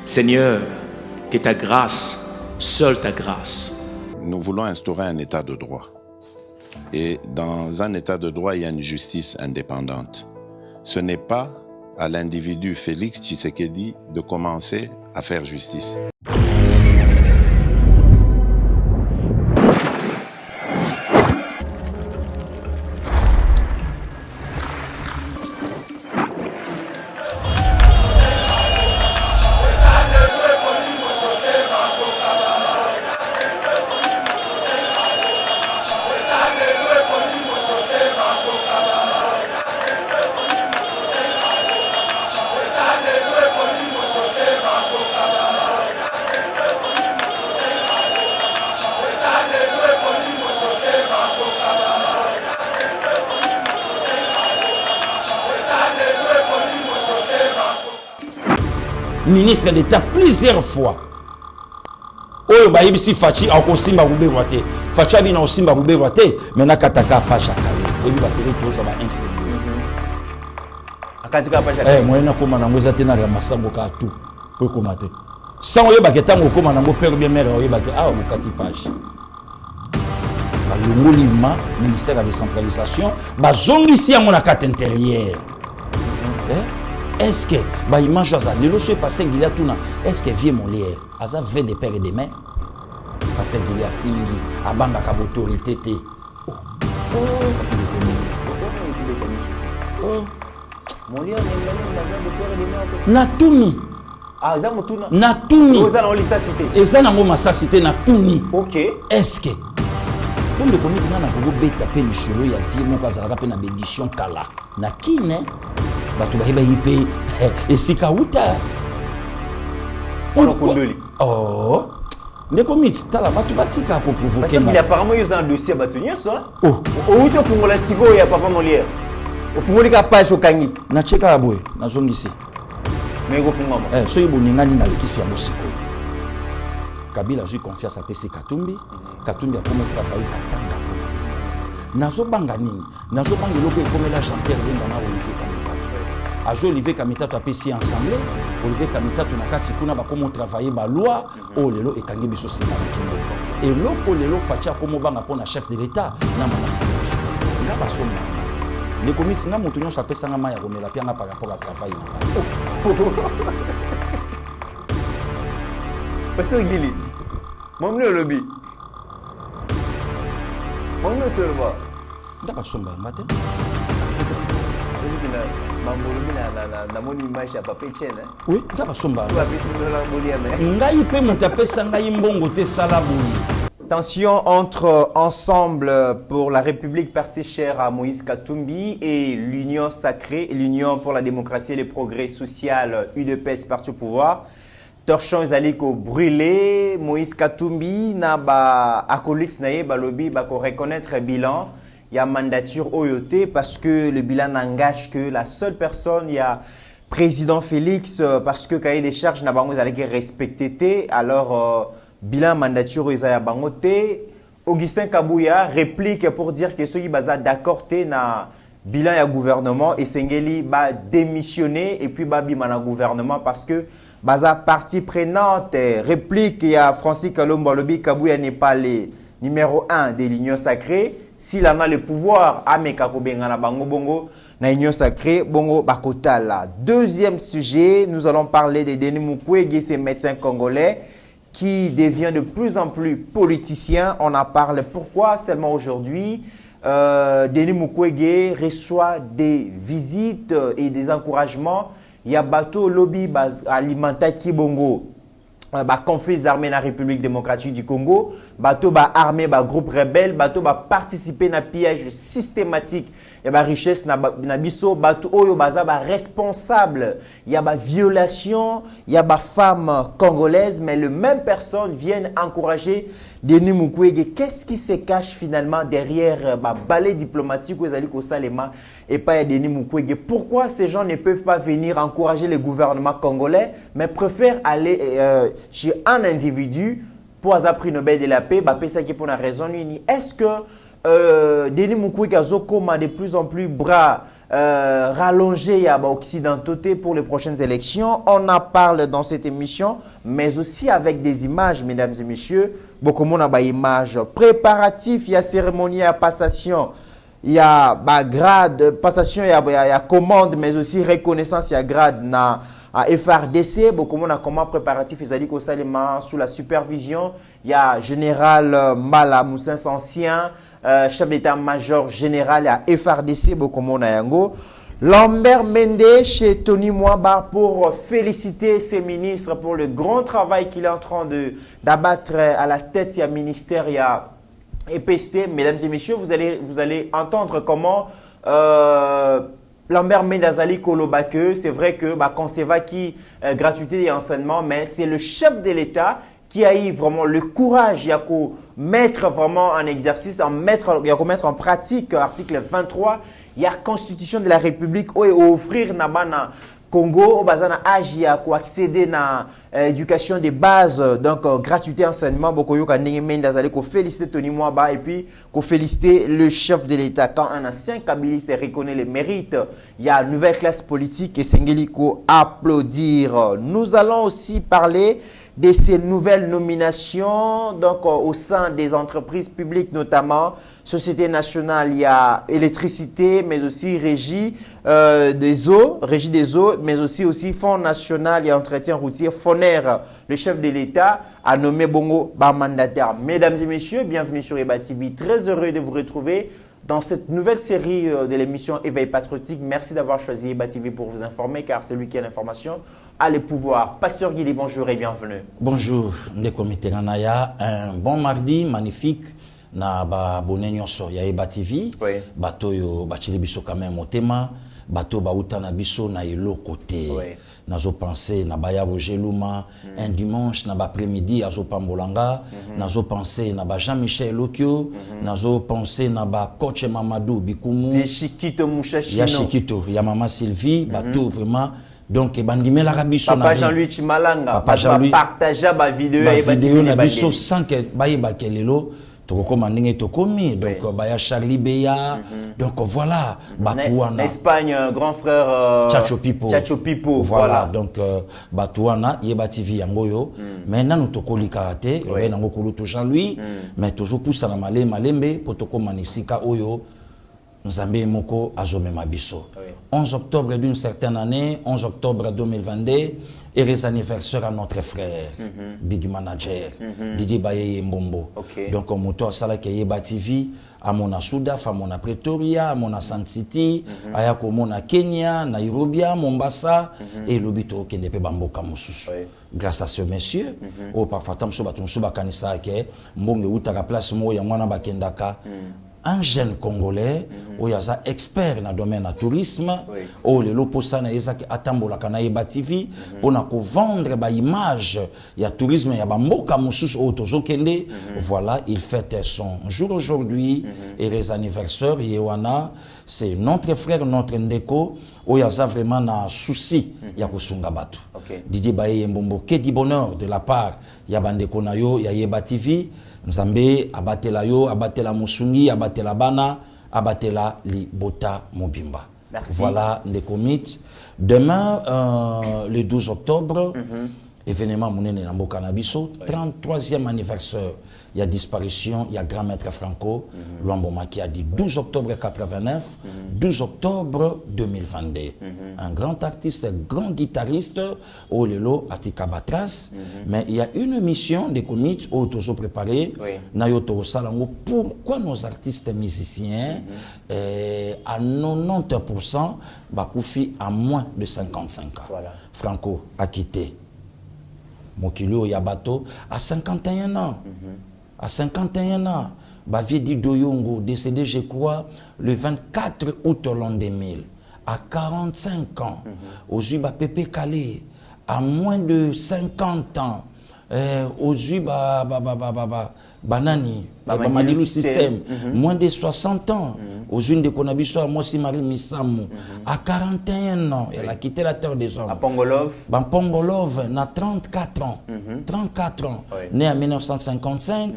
Seigneur, que ta grâce, seule ta grâce. Nous voulons instaurer un état de droit. Et dans un état de droit, il y a une justice indépendante. Ce n'est pas à l'individu Félix Tshisekedi de commencer à faire justice. Ministre d'État plusieurs fois. Oyo ba yebisi Fachi akosimba kuberwa te. Fachi abi na osimba kuberwa te, mena kataka pasha kale. Oyo ba pele tozo ba insécurité. Akatika pasha kale. Moyena koma nango ezate na masango ka tout. Po komate. Sans oyo ba ketango koma nango père bien mère oyo ba te ah okati pasha. Ba longolima ministère de la décentralisation, ba zongisi yango na carte intérieure. Est-ce que bah image ça le loso passé qu'il a tout na est-ce que vieux Molière asa vrai de père et de mère parce qu'il a fingi abanga ka autorité té Molière Natumi ah ça mutuna Natumi oza na lisacité eza nango masacité Natumi OK est-ce que comme le comité na ko beta pe le solo ya vieux moko azalaka pe na bédition kala na kine batu bahiba hipe esika uta oh ndeko mix tala batu batika ko provoquer parce qu'il apparemment ils ont un dossier batunyo ça oh uti ofungola siko ya papa Molière ofungoli ka page okangi na cheka abwe na zongisi mais go fungama so yiboningani na lekisi ya mosiko Kabila j'ai confiance à PC Katumbi Katumbi a comme travailler katanga pour nazo banga nini nazo banga loko ekomela chanteur benga na Olivier Kamitato ajo Olivier Kamitato a PC ensemble Olivier Kamitato na kati kuna ba comment travailler ba loi o lelo ekangi biso sima na kingo et loko lelo facha comme banga pona chef de l'état na mama na ba soma les comités na mutu nyonso apesa nga maya komela pianga par rapport à travail na Pasteur Gili, mon le lobby. Mon le tu le vois. D'accord, somba matin. Na mon image à papier chaîne. Oui, d'accord, somba. Tu vas baisser la monia mais. Ngai pe mutapesa ngai mbongo te salaboui. Tension entre Ensemble pour la République, parti cher à Moïse Katumbi, et l'Union sacrée, l'Union pour la démocratie et le progrès social, UDPS, parti au pouvoir. Torchon Zaliko brûlé, Moïse Katumbi n'a ba acolix nae balobi ba ko reconnaître bilan, il y a mandature Oyote parce que le bilan n'engage que la seule personne, il y a président Félix parce que cahier des charges n'a bango zalaki respecté alors bilan mandature Isaiah Bangote. Augustin Kabouya réplique pour dire que ceux qui baza d'accord té na bilan ya gouvernement et Sengeli ba démissionner et puis ba bimana gouvernement parce que baza partie prenante réplique il y a Francis Kalombo Lobi Kabouya n'est pas le numéro 1 de l'Union sacrée s'il en a le pouvoir ameka ko bengana bango bongo na Union sacrée bongo bakotala. Deuxième sujet, nous allons parler de Denis Mukwege, ce médecin congolais qui devient de plus en plus politicien. On en parle pourquoi seulement aujourd'hui. Denis Mukwege reçoit des visites et des encouragements. Il y a bateau lobby alimentaire Kibongo. Conflits armés dans la République démocratique du Congo, bateau armé, groupe rebelle, bateau participer à pillage systématique, il y a richesse na biso, bateau oyo baza responsable, il y a violation, il y a femmes congolaises, mais les mêmes personnes viennent encourager Denis Mukwege. Qu'est-ce qui se cache finalement derrière balai diplomatique aux Aliko Salema et pas Denis Mukwege? Pourquoi ces gens ne peuvent pas venir encourager le gouvernement congolais, mais préfèrent aller chez un individu pour avoir prix Nobel de la paix? Ça qui pour la raison unie. Est-ce que Denis Mukwege a de plus en plus bras rallonger à occidentauté pour les prochaines élections. On en parle dans cette émission, mais aussi avec des images, mesdames et messieurs. Beaucoup de monde a des images préparatifs, il y a cérémonie à passation, il y a grade, passation, il y a commande, mais aussi reconnaissance, il y a grade à FRDC. Beaucoup de monde a comment préparatif, ils ont dit qu'au Salima, sous la supervision, il y a général Mala Moussens ancien, chef d'état-major général à FRDC, beaucoup de monde a yango. Lambert Mende chez Tony Mwaba pour féliciter ses ministres pour le grand travail qu'il est en train d'abattre à la tête du ministère EPST. Mesdames et messieurs, vous allez entendre comment Lambert Mende Azali Kolobake, c'est vrai que Konseva qui gratuité et enseignement, mais c'est le chef de l'État qui a eu vraiment le courage, il y a qu'à mettre vraiment en exercice, il y a qu'à mettre en pratique l'article 23. Il y a la Constitution de la République où offrir na Congo au bazana agi à accéder à l'éducation de base, donc gratuité enseignement. Beaucoup yo kanenge menda zali ko féliciter Tony Mwaba et puis ko féliciter le chef de l'État. Quand un ancien kabiliste reconnaît les mérites, il y a une nouvelle classe politique et sengeli ko applaudir. Nous allons aussi parler de ces nouvelles nominations donc au sein des entreprises publiques, notamment Société nationale, il y a électricité, mais aussi régie des eaux, mais aussi Fonds national et entretien routier, FONER. Le chef de l'État a nommé Bongo mandataire. Mesdames et messieurs, bienvenue sur Eba TV. Très heureux de vous retrouver dans cette nouvelle série de l'émission Éveil patriotique. Merci d'avoir choisi Eba TV pour vous informer, car celui qui a l'information a le pouvoir. Pasteur Guili, bonjour et bienvenue. Bonjour, Ndeko Miteranaya. Un bon mardi magnifique. Na ba bonenyo so ya Eba TV. Oui. Bato yo bachili biso quand même au tema. Bato ba utana biso na elo côté. Oui. Nazo penser na baya Roger Luma. Un dimanche na ba après-midi azo pambolanga. Nazo penser na ba Jean-Michel Lokyo. Nazo penser na ba coach Mamadou Bikumu. Ya Chikito Mouchachino. Ya Chikito, ya Mama Sylvie. Bato vraiment. Donc bandime la rabiso Papa Jean-Louis Chimalanga. Papa Jean-Louis partager ba vidéo ba Eba vidéo TV na biso sans que baye ba kelelo. Donc Charlie Beya, donc voilà, Batouana. Espagne, grand frère Chacho Pipo. Voilà. Donc Batouana, Yeba TV Yangoyo. Maintenant nous toko li karaté, nango kuluto Jean-Louis, mais toujours poussa na malembe potoko manisika oyo. Nzambe Moko Azome Mabiso. 11 octobre d'une certaine année, 11 octobre 2022, et les anniversaires à notre frère, Big Manager, Didier Baye Mbombo. Donc, on m'a sala ke Eba TV, à mon Souda, à mon Pretoria, à mon San City, à mon Kenya, Nairobi, Mombasa, et l'obito qui n'est pas Bamboka Moussous. Grâce à ce monsieur, au parfois, tam soba kanisa ke, mbonge utaka place mo ya mwana bakendaka. Un jeune Congolais, où il y a un expert dans le domaine du tourisme, où le loposa na ezaki atambola kana Eba TV, pour na vendre des images, il y a tourisme, il y a mboka mususu otozo kende. Voilà, il fête son jour aujourd'hui et les anniversaires. Yewana, c'est notre frère, notre ndeko, où il y a vraiment un souci, il y a kusunga batu. Didier Baye Mbombo, que du bonheur de la part, il y a bandeko na yo, il y a Eba TV. Nzambe abatela yo, abatela musungi, abatela bana, abatela li bota mobimba. Merci. Voilà les comités. Demain, le 12 octobre, événement Mounene Namboka Nabiso, 33e anniversaire. Il y a disparition, il y a grand maître Franco, Luamboma qui a dit 12 octobre 89, 12 octobre 2022. Un grand artiste, un grand guitariste, Olelo Atika Batras. Mais il y a une mission des comités autour préparée. Nayoto Salango, pourquoi nos artistes musiciens à 90% Bakoufi à moins de 55 ans. Voilà. Franco a quitté Mokilo Yabato à 51 ans. À 51 ans, Bavidi Doyongo, décédé, je crois, le 24 août l'an 2000, à 45 ans. Aujourd'hui, Pépé Calé, à moins de 50 ans. Aujourd'hui, Banani, Madilu System, moins de 60 ans. Aujourd'hui, de Konabiso, à Mossi Marie Missamou, à 41 ans. Elle a quitté la terre des hommes. À Pongolov. Pongolov, n'a 34 ans. 34 ans. Né en 1955,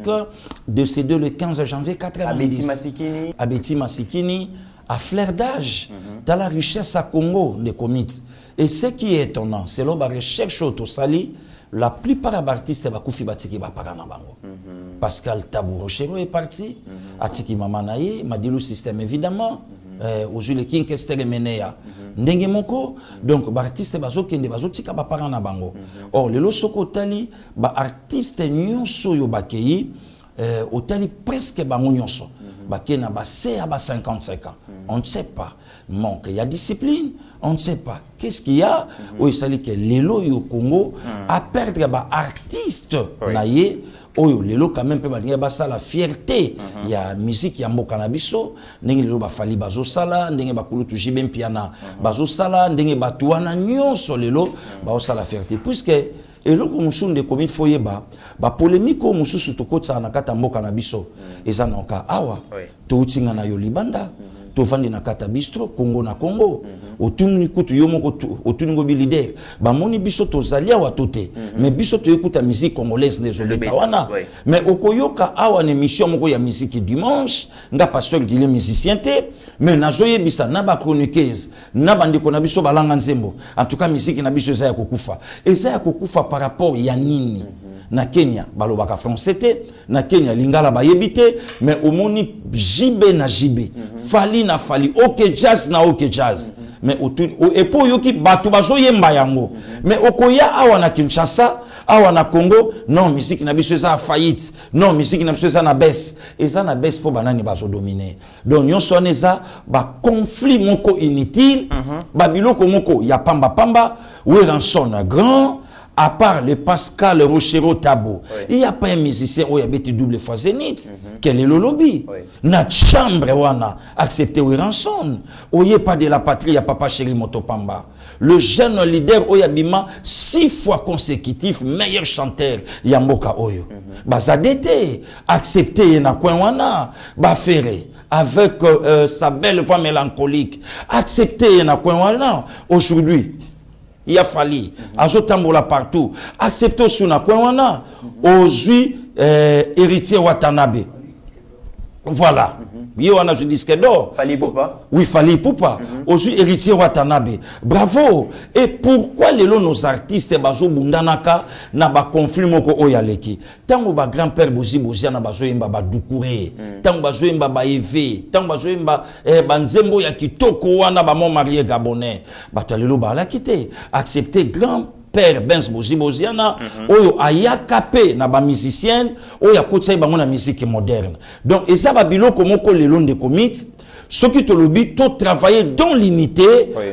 décédé le 15 janvier 90. Abeti Masikini. Abeti Masikini, à flair d'âge, dans la richesse à Congo, des comites. Et ce qui est étonnant, c'est que la recherche au Sali, la plupart des artistes sont koufi batiki ba parana bango. Pascal Tabou Rochero est parti, Atiki Mamanaye, Madilu System évidemment, aujourd'hui King Kester Menea, Ndenge Moko, donc les artistes bazo kende bazo tika ba parana bango. Or lelo soko tali ba artiste nyonso yo bakei otali presque bango nyonso. Bakena ba C à 55 ans. On ne sait pas. Manque, il y a discipline, on ne sait pas. Qu'est-ce qu'il y a? Oui, ça dit que l'élo au Congo à perdre ba artiste naïe. Oyo lelo quand même peut dire ça la fierté. Il y a musique ya mboka na biso, ndenge lelo ba fali bazo sala, ndenge ba kulutu jibem piana bazo sala, ndenge batuana nyonso lelo ba sala fierté puisque et loko musunde komit foyeba ba polémique o mususu to kotsa na kata mboka na biso eza noka awa to utinga na yo libanda to vandi na kata bistro Congo na Congo otuni kutu yo moko otuni go bi leader ba moni biso to zalia wa tote mais biso to écoute musique congolaise désolé tawana mais okoyoka awa ne mission moko ya musique dimanche nga pasteur dile musicien te mais nazoye bisa na ba chroniqueuse na bandiko na biso balanga nzembo en tout cas musique na biso eza ya kokufa par rapport ya nini na Kenya balobaka français te na Kenya lingala bayebite mais omoni jibe na jibe fali na fali ok jazz na ok jazz mais et pour yoki batu bazo yemba yango mais okoya awa na Kinshasa awa na Congo non musique na biso eza faillite non musique na biso eza na baisse pour banani bazo dominer donc nyonso neza ba conflit moko inutile ba biloko moko ya pamba pamba Weranson grand. À part le Pascal Rochero Tabou, il n'y a pas un musicien où il y a des double fois zénith. Quel est le lobby? Notre chambre wana accepté Weranson. Où il n'y a pas de la patrie, il y a Papa Chéri Motopamba. Le jeune leader Oyabima, 6 fois consécutif, meilleur chanteur Yamboka Oyo. Bazadete, accepté na Kwenwana, Bafere. Avec sa belle voix mélancolique, accepté na Kwenwana. Aujourd'hui, il a fallu, azotambola partout, accepter suna kwenwana, aujourd'hui, héritier Watanabe. Voilà. Yoana je dis que d'or. Fali Poupa. Oui, Fali Poupa. Aujourd'hui, héritier Watanabe. Bravo. Et pourquoi nos artistes bazo bundanaka na ba conflit moko oyaleki? Tango ba grand-père Bozi Bozia na bazo yemba ba Doucouré. Tango bazo yemba ba Eve. Tango bazo yemba banzembo ya kitoko wana ba mon marié gabonais. Bato lelo ba la kité. Accepter grand Père Benz Bozi Boziana, oyo ayakape na ba musicienne, oyo akotsa bango na musique moderne. Donc et ça ba biloko moko lelo de commit, ce qui te lobby tout travailler dans l'unité,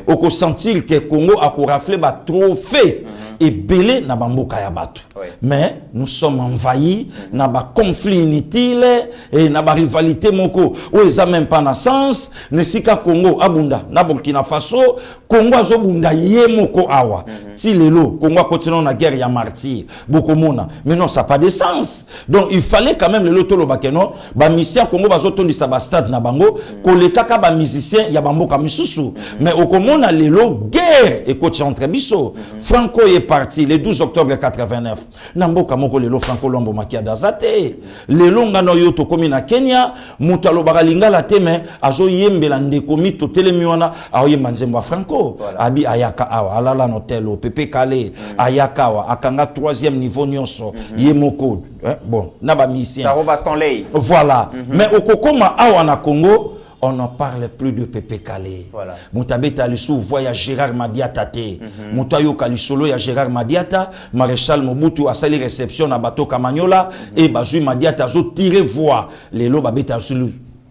au ko sentir que Congo a ko rafler ba trophée et belé na bamboka ya bato. Mais nous sommes envahis na ba conflit inutile et na ba rivalité moko oyo ça même pas na sens, ne sika Congo abunda na Burkina Faso, Congo azobunda ye moko awa. Ti lelo Congo continue na guerre ya martyr, bokomona. Mais non, ça pas de sens. Donc il fallait quand même le loto lo bakeno, ba mission Congo bazotondisa ba stade na bango, kolekaka ba musicien ya bamboka misusu. Mais okomona lelo guerre et coach entre biso. Franco est parti le 12 octobre 89. Namboka moko lelo Franco Lombo makia dazate. Lelo ngano yoto komi na Kenya, mutalo bagalingala teme azo yembela ndeko mito telemiona aoyemba nzembo Franco. Abi ayaka awa alala notelo Pepe Kale ayaka awa akanga 3e niveau nyonso yemoko bon naba misien. Ça rebaston lay. Voilà. Mais au kokoma awa na Congo on n'en parle plus de Pepe Kale. Voilà. Moutabeta Lissou voya Gérard Madiata te. Moutayo Kalisolo ya Gérard Madiata, Maréchal Mobutu a sali réception à Bato Kamanyola et Bazui Madiata zo tiré voix. Les lots babeta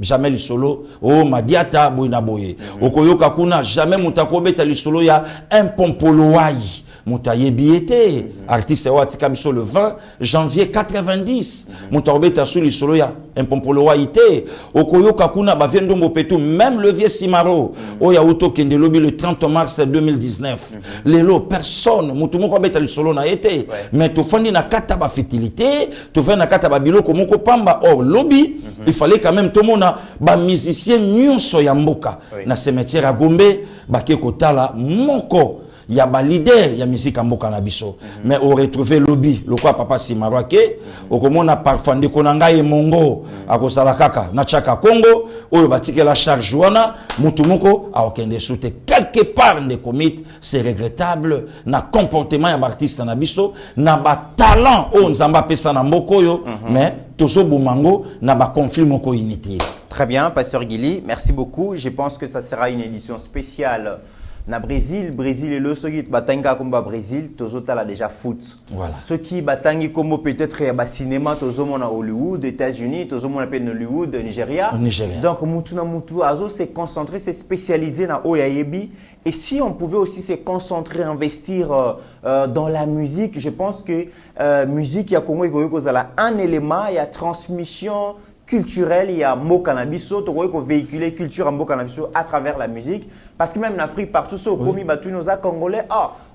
jamais Lissolo, oh Madiata boina boye. Okoyoka kuna jamais Moutako beta Lissolo ya un pompoloai. Moutaye biete, artiste Watika Biso le 20 janvier 90. Moutaobe Tassouli Soloya, un pompolo ité. Okoyo Kakuna Baviendongo Petou, même le vieux Simaro, Oya Uto Kendelobi le 30 mars 2019. Lelo, personne, Moutoumoko Betali Solo na été. Mais tu fais na kata ba fertilité, tu fais na kata ba bilo komoko pamba. Or, lobby, il fallait quand même tout le monde, ba musicien nyonso ya mboka. Na cimetière à Gombe, ba kekotala moko. il y a ba leader ya musique en mboka na biso mais on retrouver lobby le quoi papa Simarwake au komona parfois ndeko na ngai mongo akosala kaka na chaka Congo oyo batike la charge wana mutu moko akende soute quelque part de commit c'est regrettable na comportement ya artiste na biso na ba talent o nzamba pesa na mboko yo mais toujours bumango na ba conflit moko inutile. Très bien, Pasteur Guili, merci beaucoup. Je pense que ça sera une édition spéciale na Brésil. Brésil est le ceux qui batanga comme Brésil, tozo tala déjà foot. Voilà. Ceux qui batangi comme peut-être ya cinéma, tozo mona Hollywood, États-Unis, tozo mona peine Hollywood, Nigeria. Donc mutuna mutu azo s'est concentré, s'est spécialisé na Oyayebi. Et si on pouvait aussi se concentrer, investir dans la musique, je pense que musique ya Congo un élément, il y a transmission culturel, il y a mot cannabiso, tu vois véhiculer culture en mot cannabiso à travers la musique. Parce que même en Afrique, partout, au Komi, battu nos Congolais,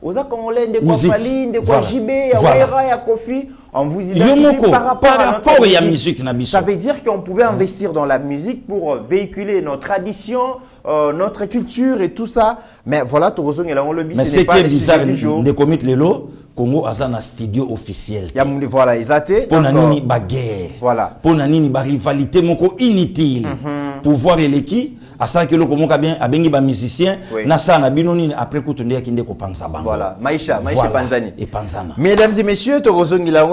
aux Congolais, des Kofali, des Kwajibé, il y a Kofi, on vous identifie par rapport à la musique. Ça veut dire qu'on pouvait investir dans la musique pour véhiculer nos traditions, notre culture et tout ça. Mais voilà, tu vois, le but, mais ce qui est bizarre, les comités Lelo, Congo a un studio officiel. Voilà, exact. Pour nani baguerre. Voilà. Pour nani ba rivalité moko inutile. Pouvoir eleki, à ça que le Congo a bien ba musicien, na ça na binoni après kutunde kinde ko panza bango. Voilà, Maïcha Panzani. Et Panzana. Mesdames et messieurs,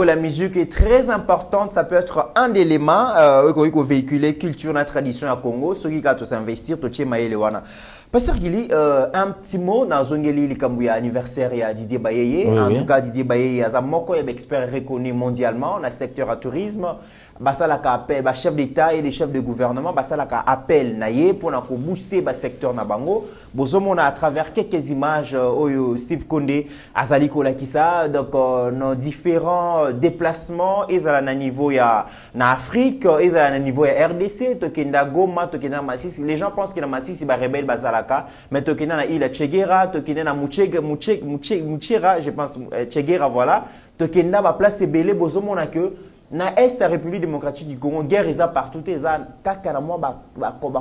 la musique est très importante, ça peut être un élément qu'on véhiculer culture et tradition à Congo, ceux qui ont s'investir to tché maele wana. Pasteur Guili, un petit mot dans Zongeli Likambouya anniversaire à Didier Bayeye. En tout cas, Didier Bayeye a un expert reconnu mondialement dans le secteur à tourisme. Basalaka appel, chef d'État et les chefs de gouvernement, Basalaka appel naye pour booster le secteur na bango. Bozomon à travers quelques images, Steve Condé, Azali Kolakisa, donc nos différents déplacements, ils à un niveau ya na Afrique, ils à un niveau ya RDC, Tokenda Goma, Tokenda Massis. Les gens pensent que na Massis il va rebelle Basalaka, mais Tokenda na Ila Chegera, Tokenda na Muchera, je pense Chegera voilà, Tokenda va placer belé Bozomon à que na est la République démocratique du Congo, guerre est partout, et ça, kakana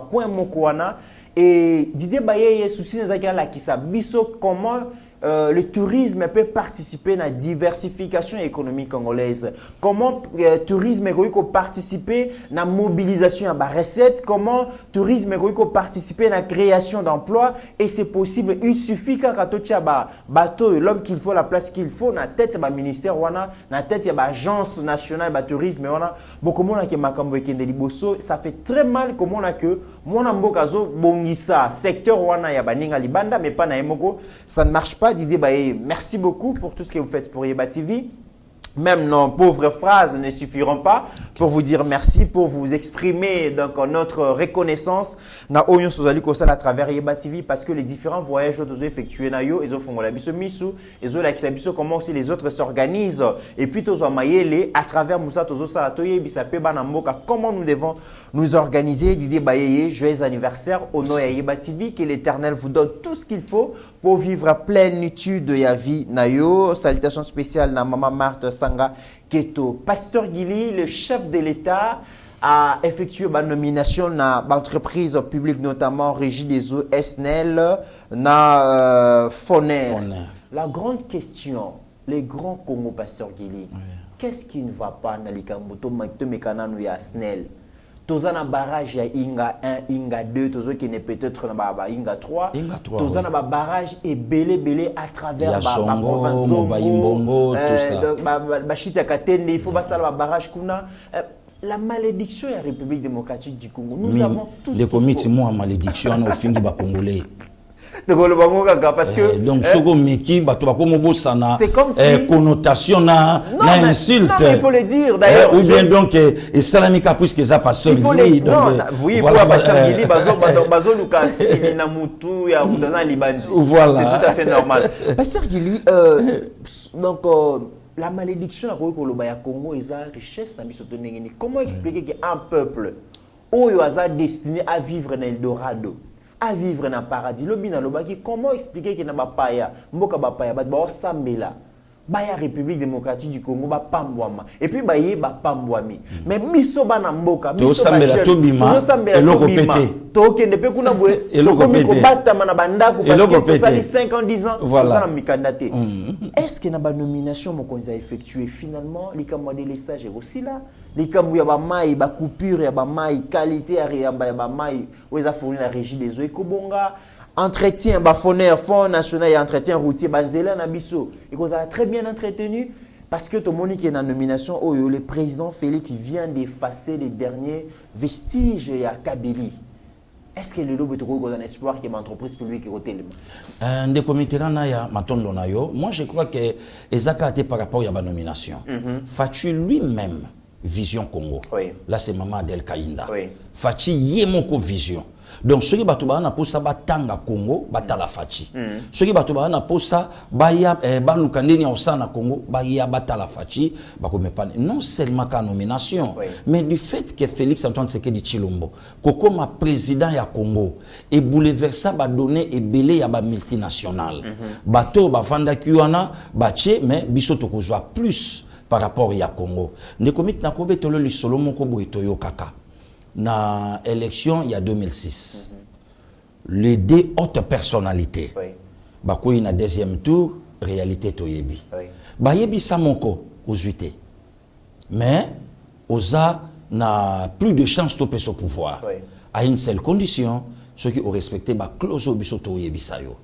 coin mokwana et Didier Bayeye souci la qui biso comment le tourisme peut participer à la diversification économique congolaise. Comment le tourisme peut participer à la mobilisation de recettes. Comment le tourisme peut participer à la création d'emplois. Et c'est possible. Il suffit qu'à bateau, l'homme qu'il faut, la place qu'il faut, na tête du ministère, na tête de l'agence nationale de tourisme. Beaucoup de gens qui makambo ekende liboso, ça fait très mal comme on a que mon ambokazo bongisa secteur wana ya baninga libanda mais pas na emoko, ça ne marche pas. Didier Baye, merci beaucoup pour tout ce que vous faites pour Yeba TV. Même nos pauvres phrases ne suffiront pas pour vous dire merci, pour vous exprimer donc notre reconnaissance na oyon sozali ko sala à travers Yeba TV parce que les différents voyages que vous effectués na yo ils font la biso misu ils ont la biso comment aussi les autres s'organisent et puis tozo mayele à travers Moussa tozo sala toye bisa pe bana mboka comment nous devons nous organiser. Didier Bayeye, joyeux anniversaire au nom de Yeba TV, que l'Éternel vous donne tout ce qu'il faut pour vivre à plénitude de la vie nayo. Salutations spéciales à Maman Marthe Sanga Keto. Pasteur Guili, le chef de l'État, a effectué ma nomination dans l'entreprise publique, notamment Régie des eaux SNEL, na Foner. La grande question, les grands Congo, Pasteur Guili, qu'est-ce qui ne va pas dans les Kambuto, Mekana, ou SNEL? Tozana barrage ya Inga 1, Inga 2, tozo qui n'est peut-être na Inga 3. Tozana barrage et belé à travers ba Songo, ba Imbongo, tout ça. Ba Chita Katende, il faut basala ba barrage kuna. La malédiction de la République démocratique du Congo. Nous avons tous les comités moi malédiction au fin du Congolais. Parce que donc Sogo Meki c'est comme si connotation na insulte. Non, mais il faut le dire d'ailleurs. Ou bien donc et Salamika puisque ça pasteur Guili donc oui pour pasteur Guili bazo Lucas na mutu ya mudana libanzi. Voilà. C'est tout à fait normal. Pasteur Guili donc la malédiction na koloba ya Congo est la richesse na biso tonengeni. Comment expliquer qu'un peuple oyo aza destiné à vivre dans l'Eldorado, à vivre dans le paradis, comment expliquer qu'il n'y a pas paya, mboka ba paya, ba sambela, baya République démocratique du Congo ba pambwama et puis baye ba pambwami mais biso bana mboka biso sambela tobima eloko pété tokende pe kuna boye eloko pété bata mana bandako parce que ça les 5 ans 10 ans ça na mikandate est-ce que na ba nomination mokonzi a effectué finalement les camarades de stagiaires aussi là les kambu ya ba mai ba coupure ya ba mai qualité ya ba mai oza fourni la régie des eaux ekobonga entretien bafoner fonds national et entretien routier banzela na biso et qu'on a très bien entretenu parce que tout le monde qui est en nomination le président Félix vient d'effacer les derniers vestiges à Kabylie. Est-ce que le lobe est un espoir que l'entreprise publique est au téléma? Des comités ya matondo na yo, moi je crois que Ezaka a été par rapport à la nomination. Fachi lui-même Vision Congo. Oui. Là c'est maman Adel Kainda. Oui. Fachi yemoko vision. Donc ceux qui batouba na posa batanga Congo batala Fachi. Ceux qui batouba na posa baya balukandeni osana Congo baya batala Fachi bakomepane. Non seulement qu'à nomination, oui, mais du fait que Félix Antoine Tshisekedi Tshilombo koko ma président ya Congo et bouleversa ba donner et belé ya ba multinational. Bato ba vanda kiwana bache mais biso tokozwa plus par rapport à Congo. Ne comité na kobe tolo li solo moko boitoyo kaka. Na élection il y a 2006. Les deux hautes personnalités. oui, Bakoui na deuxième tour réalité toyebi. oui, Bayebi samoko aux UT. Mais oza n'a plus de chance de passer au pouvoir. oui, À une seule condition, ceux qui ont respecté ba clause au bisoto yebi sayo.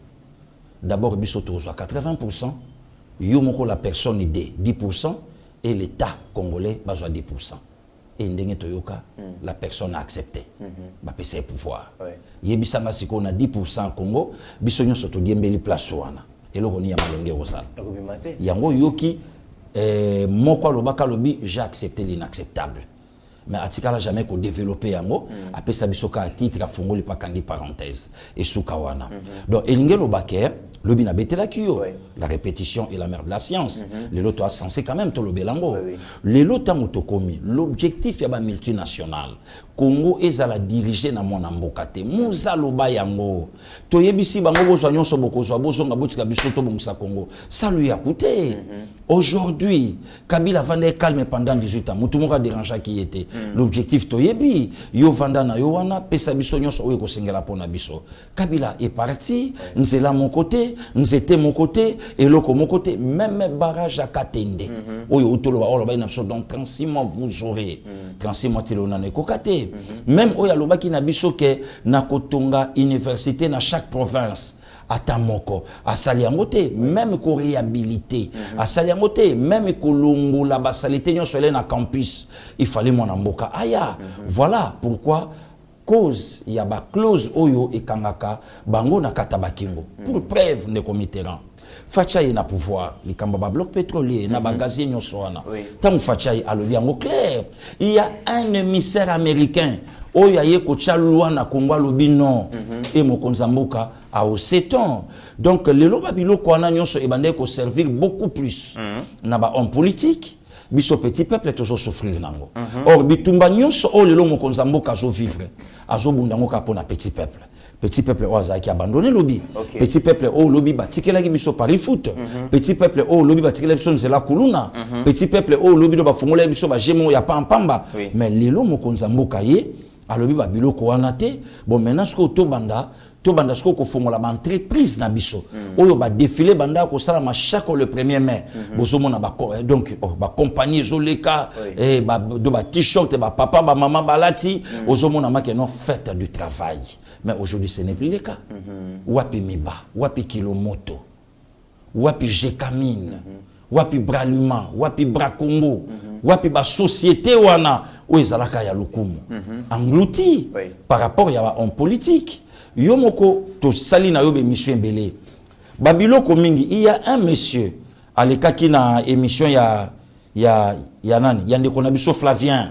D'abord bisoto à 80%, yomoko la personne idée 10% et l'État congolais besoin 10%. Et ndenge toyoka la personne a accepté ba pesa pouvoir. Yebisa masiko na 10% Congo, biso nyonso to diembeli place wana. Eloko ni ya malenge osala. Yango yoki moko lobaka lobi j'ai accepté l'inacceptable. Mais atikala jamais ko développer yango apesa biso ka titre a fongoli pa kandi parenthèse et soukawana. Donc elinge lobake lobi na betela kiyo la répétition est la mère de la science. Les lots sont censés quand même to lobelango. Les lots tango to komi l'objectif ya ba multinational Congo ezala diriger na mona mbokate muza loba yango to yebisi bango bozwa nyonso bokozwa bozonga botika biso to bongisa Congo ça lui a coûté. Aujourd'hui Kabila vanda calme pendant 18 ans mutu moko dérangeant qui était l'objectif to yebi yo vanda na yo wana pesa biso nyonso oyo ko singela pona biso Kabila est parti nzela mon côté nzete mon côté et loko mon côté même barrage à Katende oyo utolo ba oloba ina biso donc 36 mois vous aurez 36 mois tilona ne kokate. Même oya lobaki na biso ke na kotonga université na chaque province atamoko asali yangote même ko réhabiliter asali yangote même ko longola basalite nyonso na campus il fallait mon mboka aya voilà pourquoi cause ya ba clause oyo ekangaka bango na katabakingo pour preuve ne comiteran Fachaï na pouvoir, les kamba bloc pétrolier, na bagazier nyoswana. Tant Fachaï a le bien au clair. Il y a un émissaire américain. Oya ye kocha loi na Congo lobi non. Et Mokonzamboka a au 7 ans. Donc les loba bilo kwana nyonso e bande ko servir beaucoup plus. Na ba homme politique. Biso petit peuple toujours souffrir nango. Or bitumba nyonso o lelo Mokonzamboka zo vivre. Azo bundango ka pona petit peuple. Petit peuple oza qui abandonné lobby. Petit peuple au lobby batikela ki biso pari foot. Petit peuple au lobby batikela biso nzela kuluna. Petit peuple au lobby do ba fongola biso ba jemo ya pampamba. Mais lelo Mokonzamboka ye a lobby ba biloko wana te. Bon maintenant ce que to banda ce ko fongola ba entreprise na biso. Oyo ba défilé banda ko sala ma chaque le 1er mai. Bozo mona ba donc ba compagnie Zoleka et ba do ba t-shirt ba papa ba maman balati ozo mona ma que non fête du travail. Mais aujourd'hui, ce n'est plus le cas. Wapi Miba, Wapi Kilomoto, Wapi Jekamine, Wapi Braluma, Wapi Brakongo, Wapi ba société wana, où ils allaient ya lukumu. Englouti par rapport à un politique. Yomoko, to salina yobe mission belé. Babilo Komingi, il y a un monsieur, à l'écart qui na émission nani yande konabiso Flavien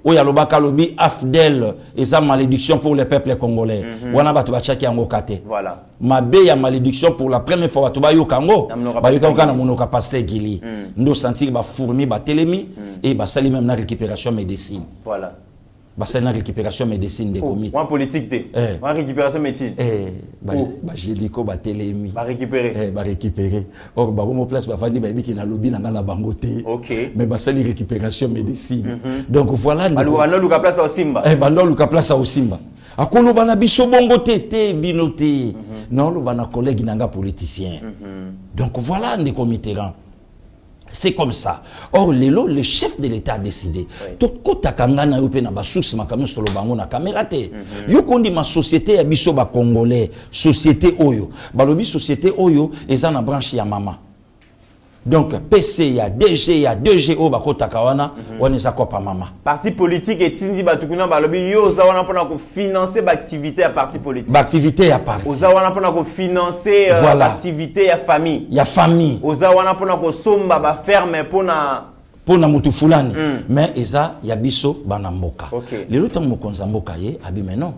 o ya lobaka lobi afdel eza malédiction pour le peuple congolais wana batu bachaki yango kate voilà mabe ya malédiction pour la première fois batu bayo kango bayo kana monoka pasteur Gili ndo sentir ba fourmi ba telemi et ba sali même na récupération médecine voilà c'est une récupération médecine des comités. En politique, en récupération médecine. Gélico, télémi. Va récupérer. Va récupérer. Or, mon place, va faire qui n'a lobby dans la bangoté. Ok. Mais c'est une récupération médecine. Donc voilà. Alors, Luka place au Simba. Luka place au Simba. Akolo bana biso bongo te binoté. Non, le bana collègue nanga politicien. Donc voilà les comités. C'est comme ça. Or, le chef de l'État a décidé. Tout kota kangana yope na basuks makamu solo bango na caméra te. Yo kondi ma société ya biso ba congolais, société oyo. Balobi société oyo eza na branche ya mama. Donc PC ya DG ya 2G o bakota kawana wana eza kopa mama. Parti politique et tindi batukuna balobi yo za wana pona ko financer l'activité à parti politique. L'activité à parti. Oza wana pona ko financer l'activité ya famille. Ya famille. Oza wana pona ko somba ba ferme pona mutu fulani. Mais eza ya biso bana mboka. Okay. Lelo tango mokonza mboka ye abi mais non.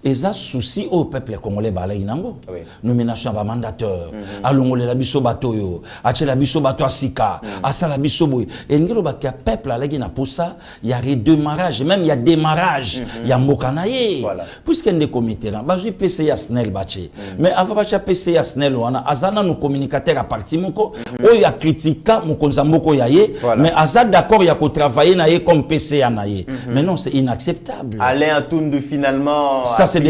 Eza souci au peuple congolais bala inango. Nomination ba mandateur. Alongole la biso batoyo. Ache la biso bato asika. Asa la biso boy. Et ngelo ba ka peuple alagi na posa, il y a redémarrage, même il y a démarrage. Il y a mbokanaye. Voilà. Puisque des comités là, ba PC ya SNEL bache. Mais avant bacha PC ya SNEL wana azana no communicateur à parti moko, o ya critica mokonza mboko yaye, mais azad d'accord ya ko travailler na ye comme PC ya na ye. Mais non, c'est inacceptable. Alain Atundu finalement ça c'est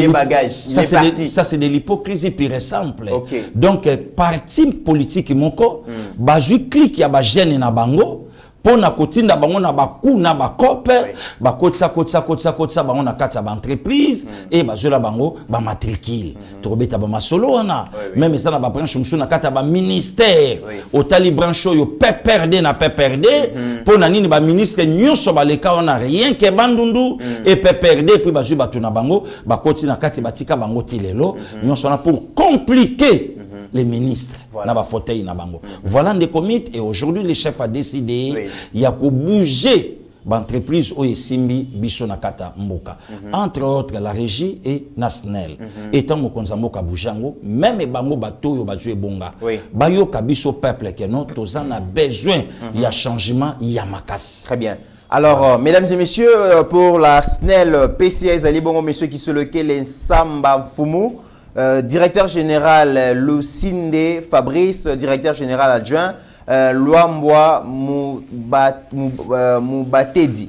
de l'hypocrisie pure et simple. Okay. Donc parti politique moko bazui clique ya ba jeune na bango pona kotinda bango na baku na bakope bakotsa bango na kati ya ba entreprise et bazola bango ba matricule tokobeta ba masolo wana même ça na ba branche musu na kati ya ba ministère otali branche yo PPRD na PPRD pona nini ba ministre nyonso baleka wana rien que bandundu et PPRD puis bazui batu na bango bakoti na kati batika bango tilelo nyonso na pour compliquer les ministres na ba fauteuil na bango. Voilà des comités et aujourd'hui le chef a décidé il y a ko bouger l'entreprise au Simbi biso na kata mboka. Entre autres la régie et Nasnel. Étant mokonza mboka boujango même bango bato yo bajue bonga. Bayo kabiso peuple que non tozan a besoin il y a changement il y a makasi. Très bien. Alors, mesdames et messieurs, pour la SNEL PCA Ali Bongo, messieurs qui se lequel Samba Fumu, directeur général Lucinde Fabrice, directeur général adjoint Luambwa Moubatedi.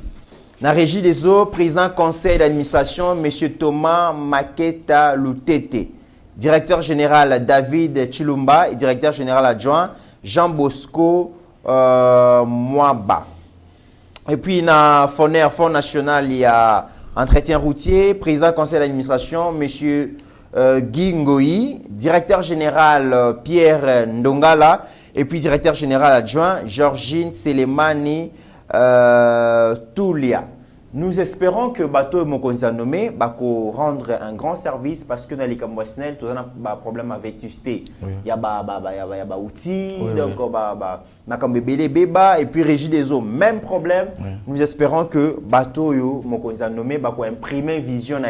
Na régie des eaux, président conseil d'administration, M. Thomas Maketa Lutete. Directeur général David Chilumba et directeur général adjoint Jean Bosco Mwaba. Et puis, na Fonds national, il y a entretien routier, président conseil d'administration, M. Guy Ngoyi, directeur général Pierre Ndongala, et puis directeur général adjoint Georgine Selemani Toulia. Nous espérons que Bato Mokonza nommé va rendre un grand service parce que dans les Cambouasnel, tout a un problème avec vétusté. Il y a des outils, donc et puis régie des eaux, même problème. Nous espérons que Bato Mokonza nommé va imprimer vision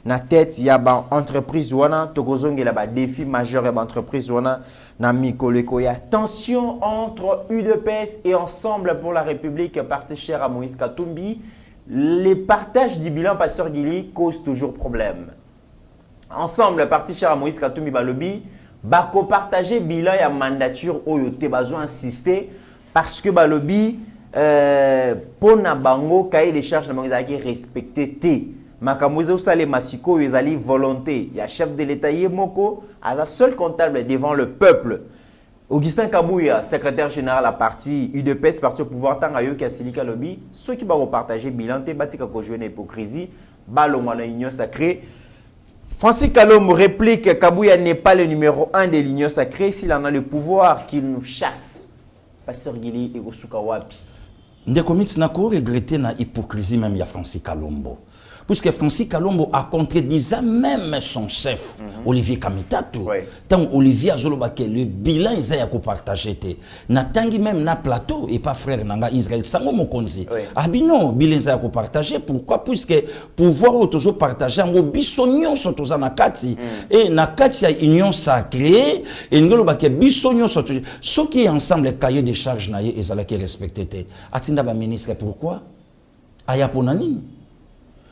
na tête. Il y a une entreprise wana Tokozong il y a défi majeur et entreprise wana na Mikoleko. Il y a tension entre UDPS et Ensemble pour la République, parti cher à Moïse Katumbi. Les partages du bilan Pasteur Guili causent toujours problème. Ensemble, parti cher à Moïse Katumbi Balobi, bako partager bilan et mandature oyo te besoin insister parce que Balobi pona bango cahier des charges na bango ezaki respecté te. Makamoze usale masiko ezali volonté. Il y a chef de l'État yemoko as seul comptable devant le peuple. Augustin Kabouya, secrétaire général à parti UDPS, parti au pouvoir, Tangayo Kassilika Lobby, ceux qui vont partager bilan, Batika Kojouene hypocrisie, Balomana Union Sacrée. Francis Kalom réplique Kabouya n'est pas le numéro 1 de l'Union Sacrée s'il en a le pouvoir qu'il nous chasse. Pasteur Gili et Osuka Wapi. Ndekomit n'a pas regretté la hypocrisie même il y a Francis Kalombo. Puisque Francis Kalombo a contredit même son chef, Olivier Kamitatou. Tant Olivier Azolobake, le bilan, ils ont partagé. Natangi même na plateau, et pas frère Nanga Israël, Sango Mokonzi. Ah bien non, bilan, ils ont partagé. Pourquoi? Puisque pouvoir toujours partager, en bisognon sont tous en Nakati. Et Nakati a union sacrée, et Ngolobake, bisognon sont tous. Ceux qui ensemble, les cahiers de charges, ils ont respecté. Atinda ba ministre, pourquoi? Ayaponanine.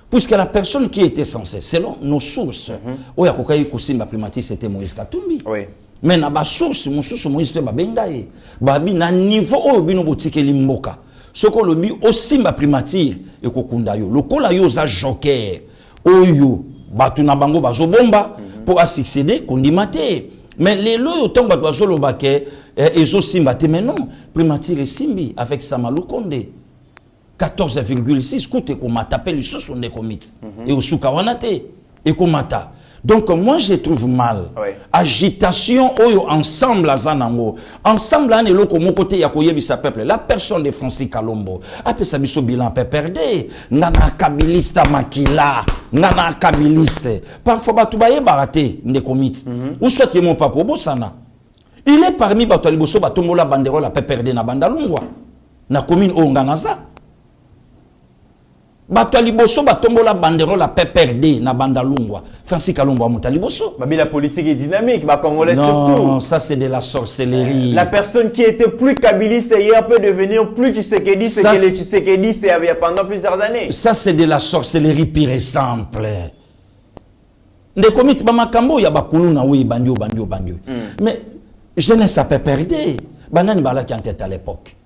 Puisque la personne qui était censée, selon nos sources, Oya Kokayi Kosimba Primati, c'était Moïse Katumbi. Oui. Mais na ba source, Moïse pe ba bendaye. Babi na niveau oyo bino botike limboka. Soko lobi Osimba Primati et kokunda yo. Lokola yo za joker. Oyo batu na bango bazo bomba pour succéder kondimate. Mais les lois autant bato bazo lobake ezo simba te mais non, Primati resimbi avec Samalou Konde. 14,6 coûte et qu'on m'a tapé les choses on est commit et au soukawanate et qu'on m'a. Donc moi je trouve mal agitation oyo ensemble à Zanango ensemble à neloko mon côté ya koyebi sa peuple la personne de Francis Kalombo après ça biso bilan peut perdre nana kabiliste makila nana kabiliste parfois batu baye baraté ne commit ou soit yemo pas ko bosana il est parmi batu liboso batombola bandero la peut perdre na bandalungwa na commune onganaza bato liboso batombola bandero la PPRD na bandalungwa Francis Kalombo amuta liboso babi la politique est dynamique ba congolais non, surtout non ça c'est de la sorcellerie la personne qui était plus kabiliste hier peut devenir plus tshisekediste que les tshisekedistes il y avait pendant plusieurs années ça c'est de la sorcellerie pure et simple nde komite ba makambo ya bakulu na oui bandio mais jeunesse a PPRD banani balaki en tête à l'époque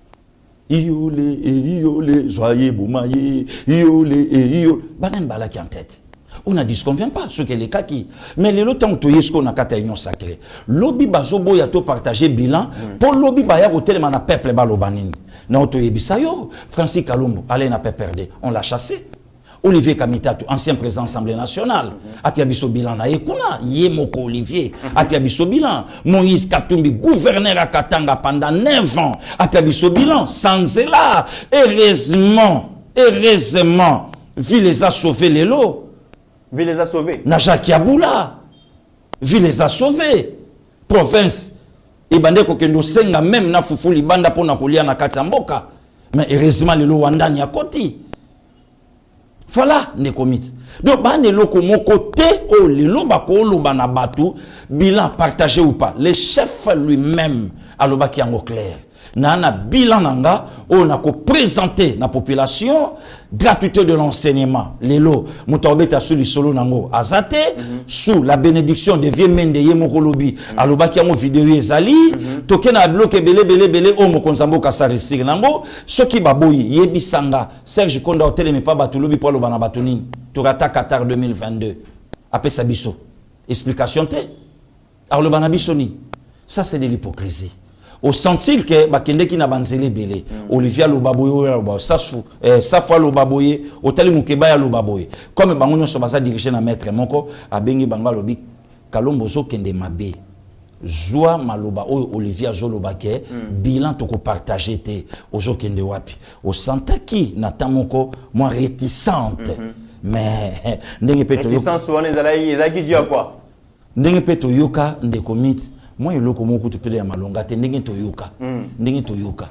Iole, joyeux boumaye, iole. Banan balaki en tête. On ne disconvient pas, ce que les kaki. Mais les lots ont eu ce qu'on a kata union sacrée. Lobby bazobo yato partager bilan. Pour lobby baya hotel mana peuple balobanini. Na otoye bisayo. Francis Kalombo, allez na pas perdre. On l'a chassé. Olivier Kamitatou, ancien président de l'Assemblée nationale, Apia Bisso Bilan na Ekuna, Yemoko Olivier, Apia Bisso Bilan, Moïse Katumbi, gouverneur à Katanga pendant 9 ans, Apia Bisso Bilan, sans cela, heureusement, Ville les a sauvés les lots. Ville les a sauvés. Najaki Aboula, Ville les a sauvés. Province, et bande kokendo senga même na fufu libanda pona kolia na Katamboka, mais heureusement les lots wandani à côté. Voilà, ne commit. Donc, bah, ne loko mon côté, oh, les lobako, lobana batu, bilan partagé ou pas. Le chef lui-même, à l'obaki en clair. Nana bilan nanga, on a présenté la population, gratuité de l'enseignement. Les lots, moutobeta sous les solo nango, azate, sous la bénédiction de vieux mende yemokolobi, à l'obaki en vidéo ezali, token a bloqué belé, oh, mokonzambo kasarisi nango, ce qui baboyi, yebisanga, Serge Konda Hotel, mais pas batulobi pour l'obana batunin, Torata Qatar 2022. Après sa biso. Explication te. Alors l'obana bisoni. Ça, c'est de l'hypocrisie. Au sentir que bakende ki na banzele belé Olivier Lobaboye Safwa Lobaboye Otali Mukeba Lobaboye comme bango nyonso baza dirigé na maître moko abengi banga lobi Kalombo zo kende mabe Joa maloba oyo Olivier Zolobake bilan toko partager te ozo kende wapi o sentaki na tamoko moi réticente mais ndenge peto réticence wana ezaki dit à quoi ndenge peto yoka ndeko mit moi iloko moko tupele ya malonga te ndenge toyoka ndenge toyoka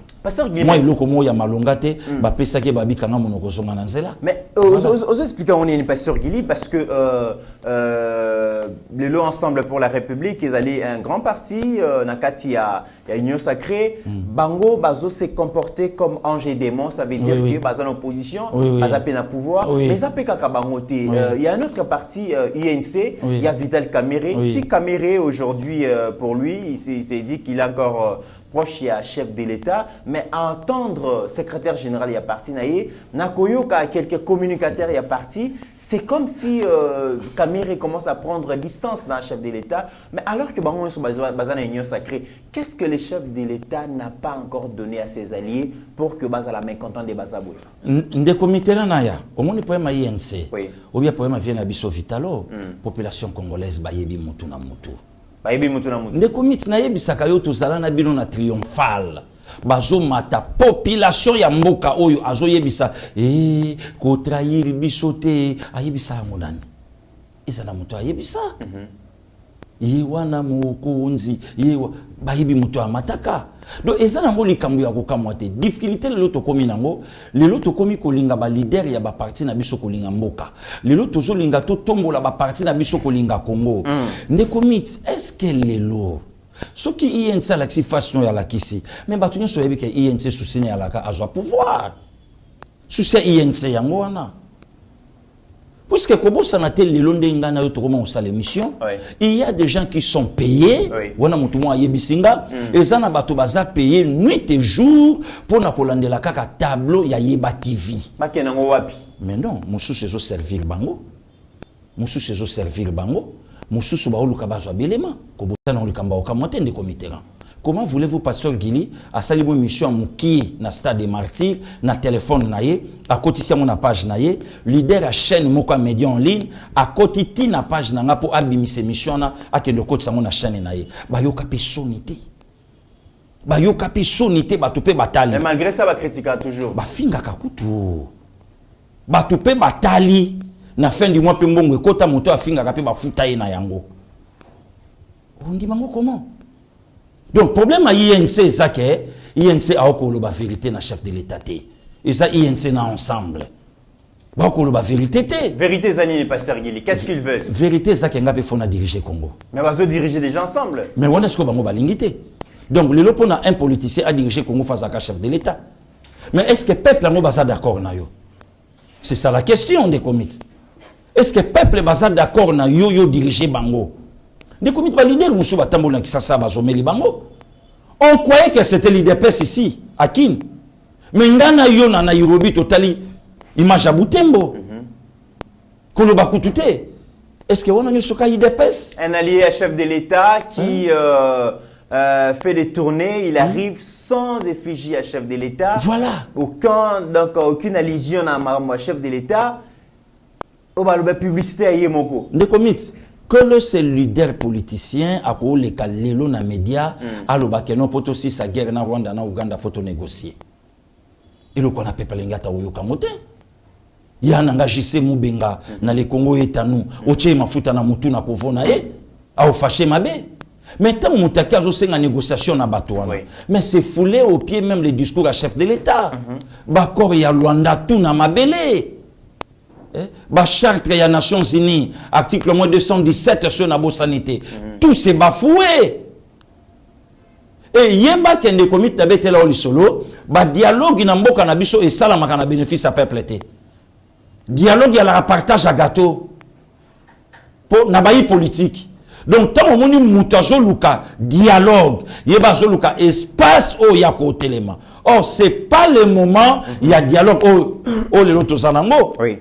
moi iloko moko ya malonga te ba pesa ke babi kanga monoko zonga na nzela mais aux expliquer on est une pasteur Guili parce que les lots ensemble pour la République ils allaient un grand parti nakati ya union sacrée bango bazo se comporter comme ange et démon ça veut dire que baza en opposition baza pena pouvoir mais ça peut kaka bango te il y a un autre parti INC il y a Vital Kamere si Kamere aujourd'hui pour lui il s'est dit qu'il est encore proche à chef de l'État, mais à entendre secrétaire général il y a parti Nakoyoka quelques communicateurs il y a parti, c'est comme si Kamere commence à prendre distance dans le chef de l'État, mais alors que Bango sont basés dans l'Union sacrée, qu'est-ce que le chef de l'État n'a pas encore donné à ses alliés pour que Baza la mécontent des Bazabou? Des comités là naya, au moins le problème à INC, ou bien le problème vient à Bisso Vitalo, population congolaise bayebi mutu na mutu. Ndeko miti na yebisaka yo tozala na bino na triomphal bazo mata population ya mboka oyo azo yebisa ko trahir biso te ayebisa monani ezana moto ayebisa wana mokonzi bayibi moto amataka do ezana ngo likambo ya kokamwa te difficulté lelo to komi nango lelo to komi kolinga ba leader ya ba parti na biso kolinga mboka lelo tozo linga to tombola ba parti na biso kolinga Congo ndeko mit est-ce que lelo soki INC alaksi façon ya lakisi mais batu nyonso yebi ke INC susine alaka azwa pouvoir susi INC yango wana Puisque Kobo Sanate, les Londres, na yoto comment on sa l'émission, il y a des gens qui sont payés, wana mutumo ayebisinga, et ça na bato baza payé nuit et jour pour na kolande la kaka tableau ya Yeba TV. Mais non, moussou c'est servir bango. Moussou c'est servir bango. Moussou ba oluka bazwa belema. Kobo sana olukamba okamote de comité. Comment voulez-vous, pasteur Gili, à salibo mission mouki na stade des martyrs, na téléphone naye, à côté de mon page naye, leader à chaîne moka média en ligne, à côté de na page na pour abimise mission na, à que le côté sa mon chaîne naye, ba yo kapé sonité. Ba yo kapé sonité, ba tupé batali. Mais malgré ça, ba critique toujours. Ba finga kakutu. Ba tupé batali, na fin du mois pe mbongo kota moto a finga kapé ba futaye na yango. On dit mango comment? Donc, problème à INC, c'est que INC a la vérité na chef de l'État. Et ça, INC na ensemble. La vérité. Vérité, Zani, pasteur Gili, qu'est-ce qu'ils veulent? Vérité, c'est qu'il faut diriger Congo. Mais on va diriger déjà ensemble. Mais on est-ce qu'on va l'ingiter? Donc, le lot a un politicien à diriger Congo face à un chef de l'État. Mais est-ce que le peuple est d'accord? C'est ça la question des comités. Est-ce que le peuple est d'accord na yo diriger Bango? Des comités pas leader, on croyait que c'était l'IDPS ici, à Kin. Mais ndana yo na Nairobi totali image à Butembo. Koloba kutute. Est-ce que on a soka IDPS? Un allié à chef de l'État qui fait des tournées, il arrive sans effigie à chef de l'État. Voilà. Aucune allusion à chef de l'État. On va la publicité à Yemoko. Des comités. Que le seul leader politicien a ko le kalelo na média a lo bakeno poto si sa guerre na Rwanda na Uganda photo négocier. Et le qu'on a peuple ngata oyo kamote. Ya nanga jise mubenga na le Congo etanu oche mafuta na mutu na kovona a fâché mabe. Mais tant mutaki azo senga négociation na bato wana. Mais c'est foulé au pied même les discours à chef de l'État. Bakor ya Rwanda tout na mabele. Charte ya Nations Unies, article 217 sur la sanité. Tout c'est bafoué. Et yeba kende komite na betela oli solo, ba dialogue na mboka na biso et sala makana bénéfice à peuple té. Dialogue ya la partage à gâteau. Pour na bayi politique. Donc tant moni mutazo luka dialogue, yeba zo luka espace o ya ko telema. Or c'est pas le moment il y a dialogue o le lotozanango. Oui.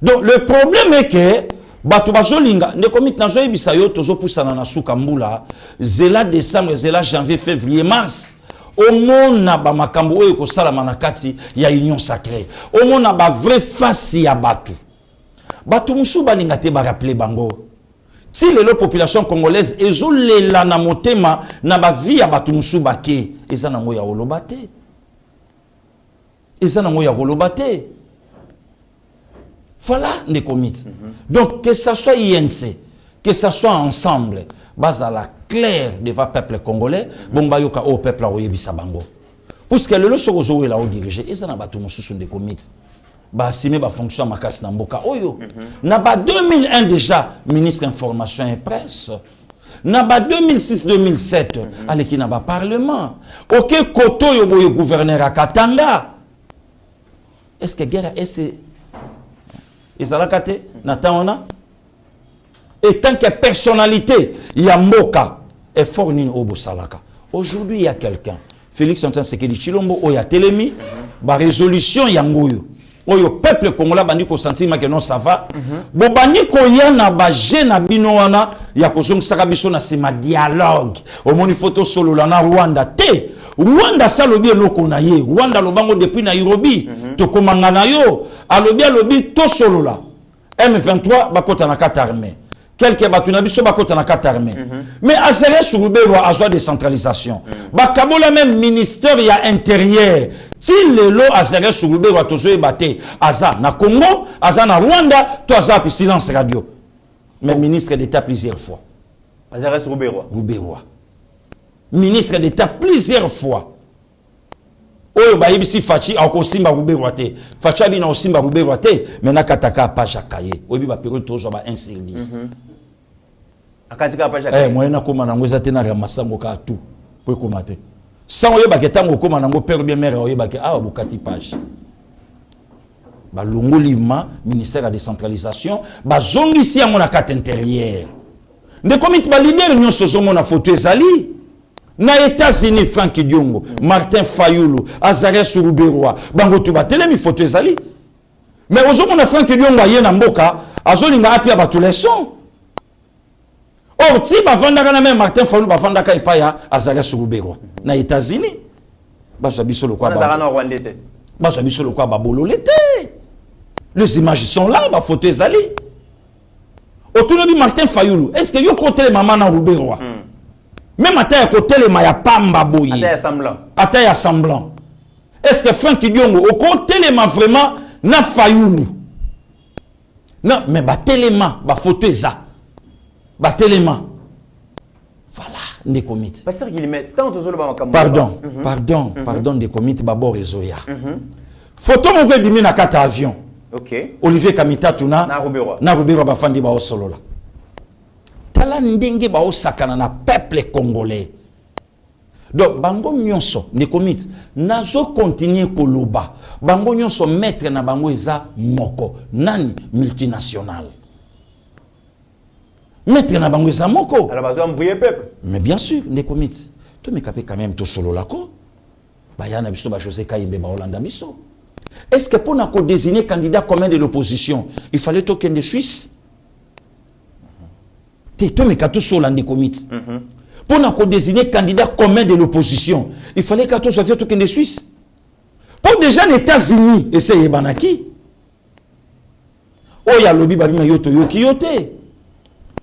Donc le problème est que bato bazolinga ne komite nazo ebisa yo tozo pusana na suka mbula zela décembre zela janvier février mars au mona ba makambo oyo ko sala manakati ya union sacrée au mona ba vrai face ya bato musu balinga te ba rappeler bango si la population congolaise ezolela na motema na ba vie ya bato musu bake eza nango ya olobate Voilà les comités. Donc, que ce soit INC, que ce soit ensemble, base à la claire devant le peuple congolais, bon, bah, yoka au peuple à Oyebisa Bango. Puisque le loso est là où diriger, et ça n'a pas tout mon sous des comités. Bah, si mes fonctions ma casse n'amboka oyo. N'a pas 2001 déjà, ministre information et presse. N'a pas 2006-2007, allez qui n'a pas parlement. Ok, koto yo gouverneur à Katanga. Est-ce que guerre est et ça l'a caté, Natana. Et tant que personnalité, il y a Moka et Fornin Obo Salaka. Aujourd'hui, il y a quelqu'un, Félix Antoine Sekedi Chilombo, il y a Télémi, la résolution Yangoyo. Oyo peuple congolais bandi ko sentiment que non ça va. Bo bandi ko yana ba jeune bino wana ya ko zong saka biso na sima dialogue. O moni photo solo la na Rwanda te. Rwanda ça lobi eloko na ye. Rwanda lobango depuis Nairobi. To komanga na yo. Alobi to solo la. M23 bakota na 4 armées. Quelques batuna biso bakota na 4 armées. Mais azere surubero azwa décentralisation. Bakabola même ministère ya intérieur. Si le lot azere surubero tozo ebate aza na Congo, aza na Rwanda, to aza pi silence radio. Mais ministre d'État plusieurs fois. Azere surubero. Ministre d'État plusieurs fois. Oyo ba yebisi Fachi ako simba Rubero te. Fachi abi na simba Rubero te, mais na kataka page akaye. Obi ba période tozo ba 1/10. Akatika page akaye. Moi na koma nango za te na ramasango ka tout. Po koma te. Sans oyo ba ketango koma nango père bien mère oyo ba ke bukati page. ba longo livement ministère de la décentralisation ba zongisi yango na carte intérieure de komite ba leader nyonso zongo na photo ezali na États-Unis. Franck Diongo, Martin Fayulu, Azarias Ruberwa bango tu ba telemi photo ezali mais ozomo na Franck Diongo aye na mboka azolinga apia ba tous les sons. Or ti ba vandaka na même Martin Fayulu ba vandaka ipaya Azarias Ruberwa na États-Unis ba biso lo kwa ba Rwandais ba biso lo kwa ba bololete. Les images sont là, ma photo est allée. Autour de Martin Fayulu, est-ce que vous côté les mamans dans Rouberois? Même à terre côté les maya pamba boyi. À terre semblant. Est-ce que Franck Diongo au côté les ma vraiment na Fayulu? Non, mais ba téléma, ba photo est ça. Ba téléma. Voilà, des comités. Pasteur Guillemette, tant de pardon, des comités babor et Zoya. Photo mon gars dimi na kata avion. Ok. Olivier Kamita tuna na Rubero bafandi ba osolola. Tala ndenge ba osakana na peuple congolais. Donc bango nyonso ne komit nazo continuer koloba. Bango nyonso maître na bango eza moko nani multinational. Maître na bango eza moko. Alors bazo embrouiller peuple. Mais bien sûr ne komit. To me kapé quand même to solola ko. Ba yana biso ba José Kayembe ba Hollanda biso. Est-ce que pour nous désigner candidat commun de l'opposition, il fallait token de Suisse? Pour nous désigner candidat commun de l'opposition, il fallait que tout soit fait token de Suisse. Pour déjà les États-Unis, et c'est Banaki. Oh, il y a lobby babi mayoto yoki yote.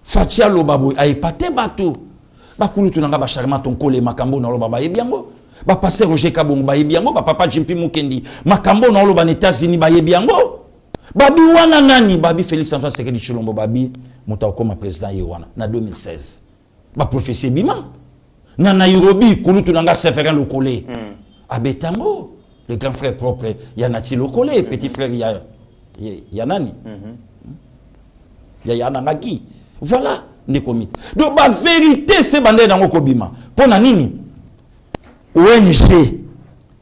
Fatia lobabo a épaté bateau. Bakulu tunanga ba charma ton kole makambo na lobaba ebiango. Ba passer Roger Kabongo ba yebiango ba papa Jimpi Mukendi makambo na loba na États-Unis ba yebiango babi wana nani babi Félix Antoine Tshisekedi Tshilombo babi muta okoma président yewana na 2016 ba prophétie bima na Nairobi kulutu nanga Séverin Lokole abetango le grand frère propre ya Nati Lokole petit frère ya nani ya Nangaki voilà ne komite donc ba vérité c'est bandé dans okobima pona nini ONG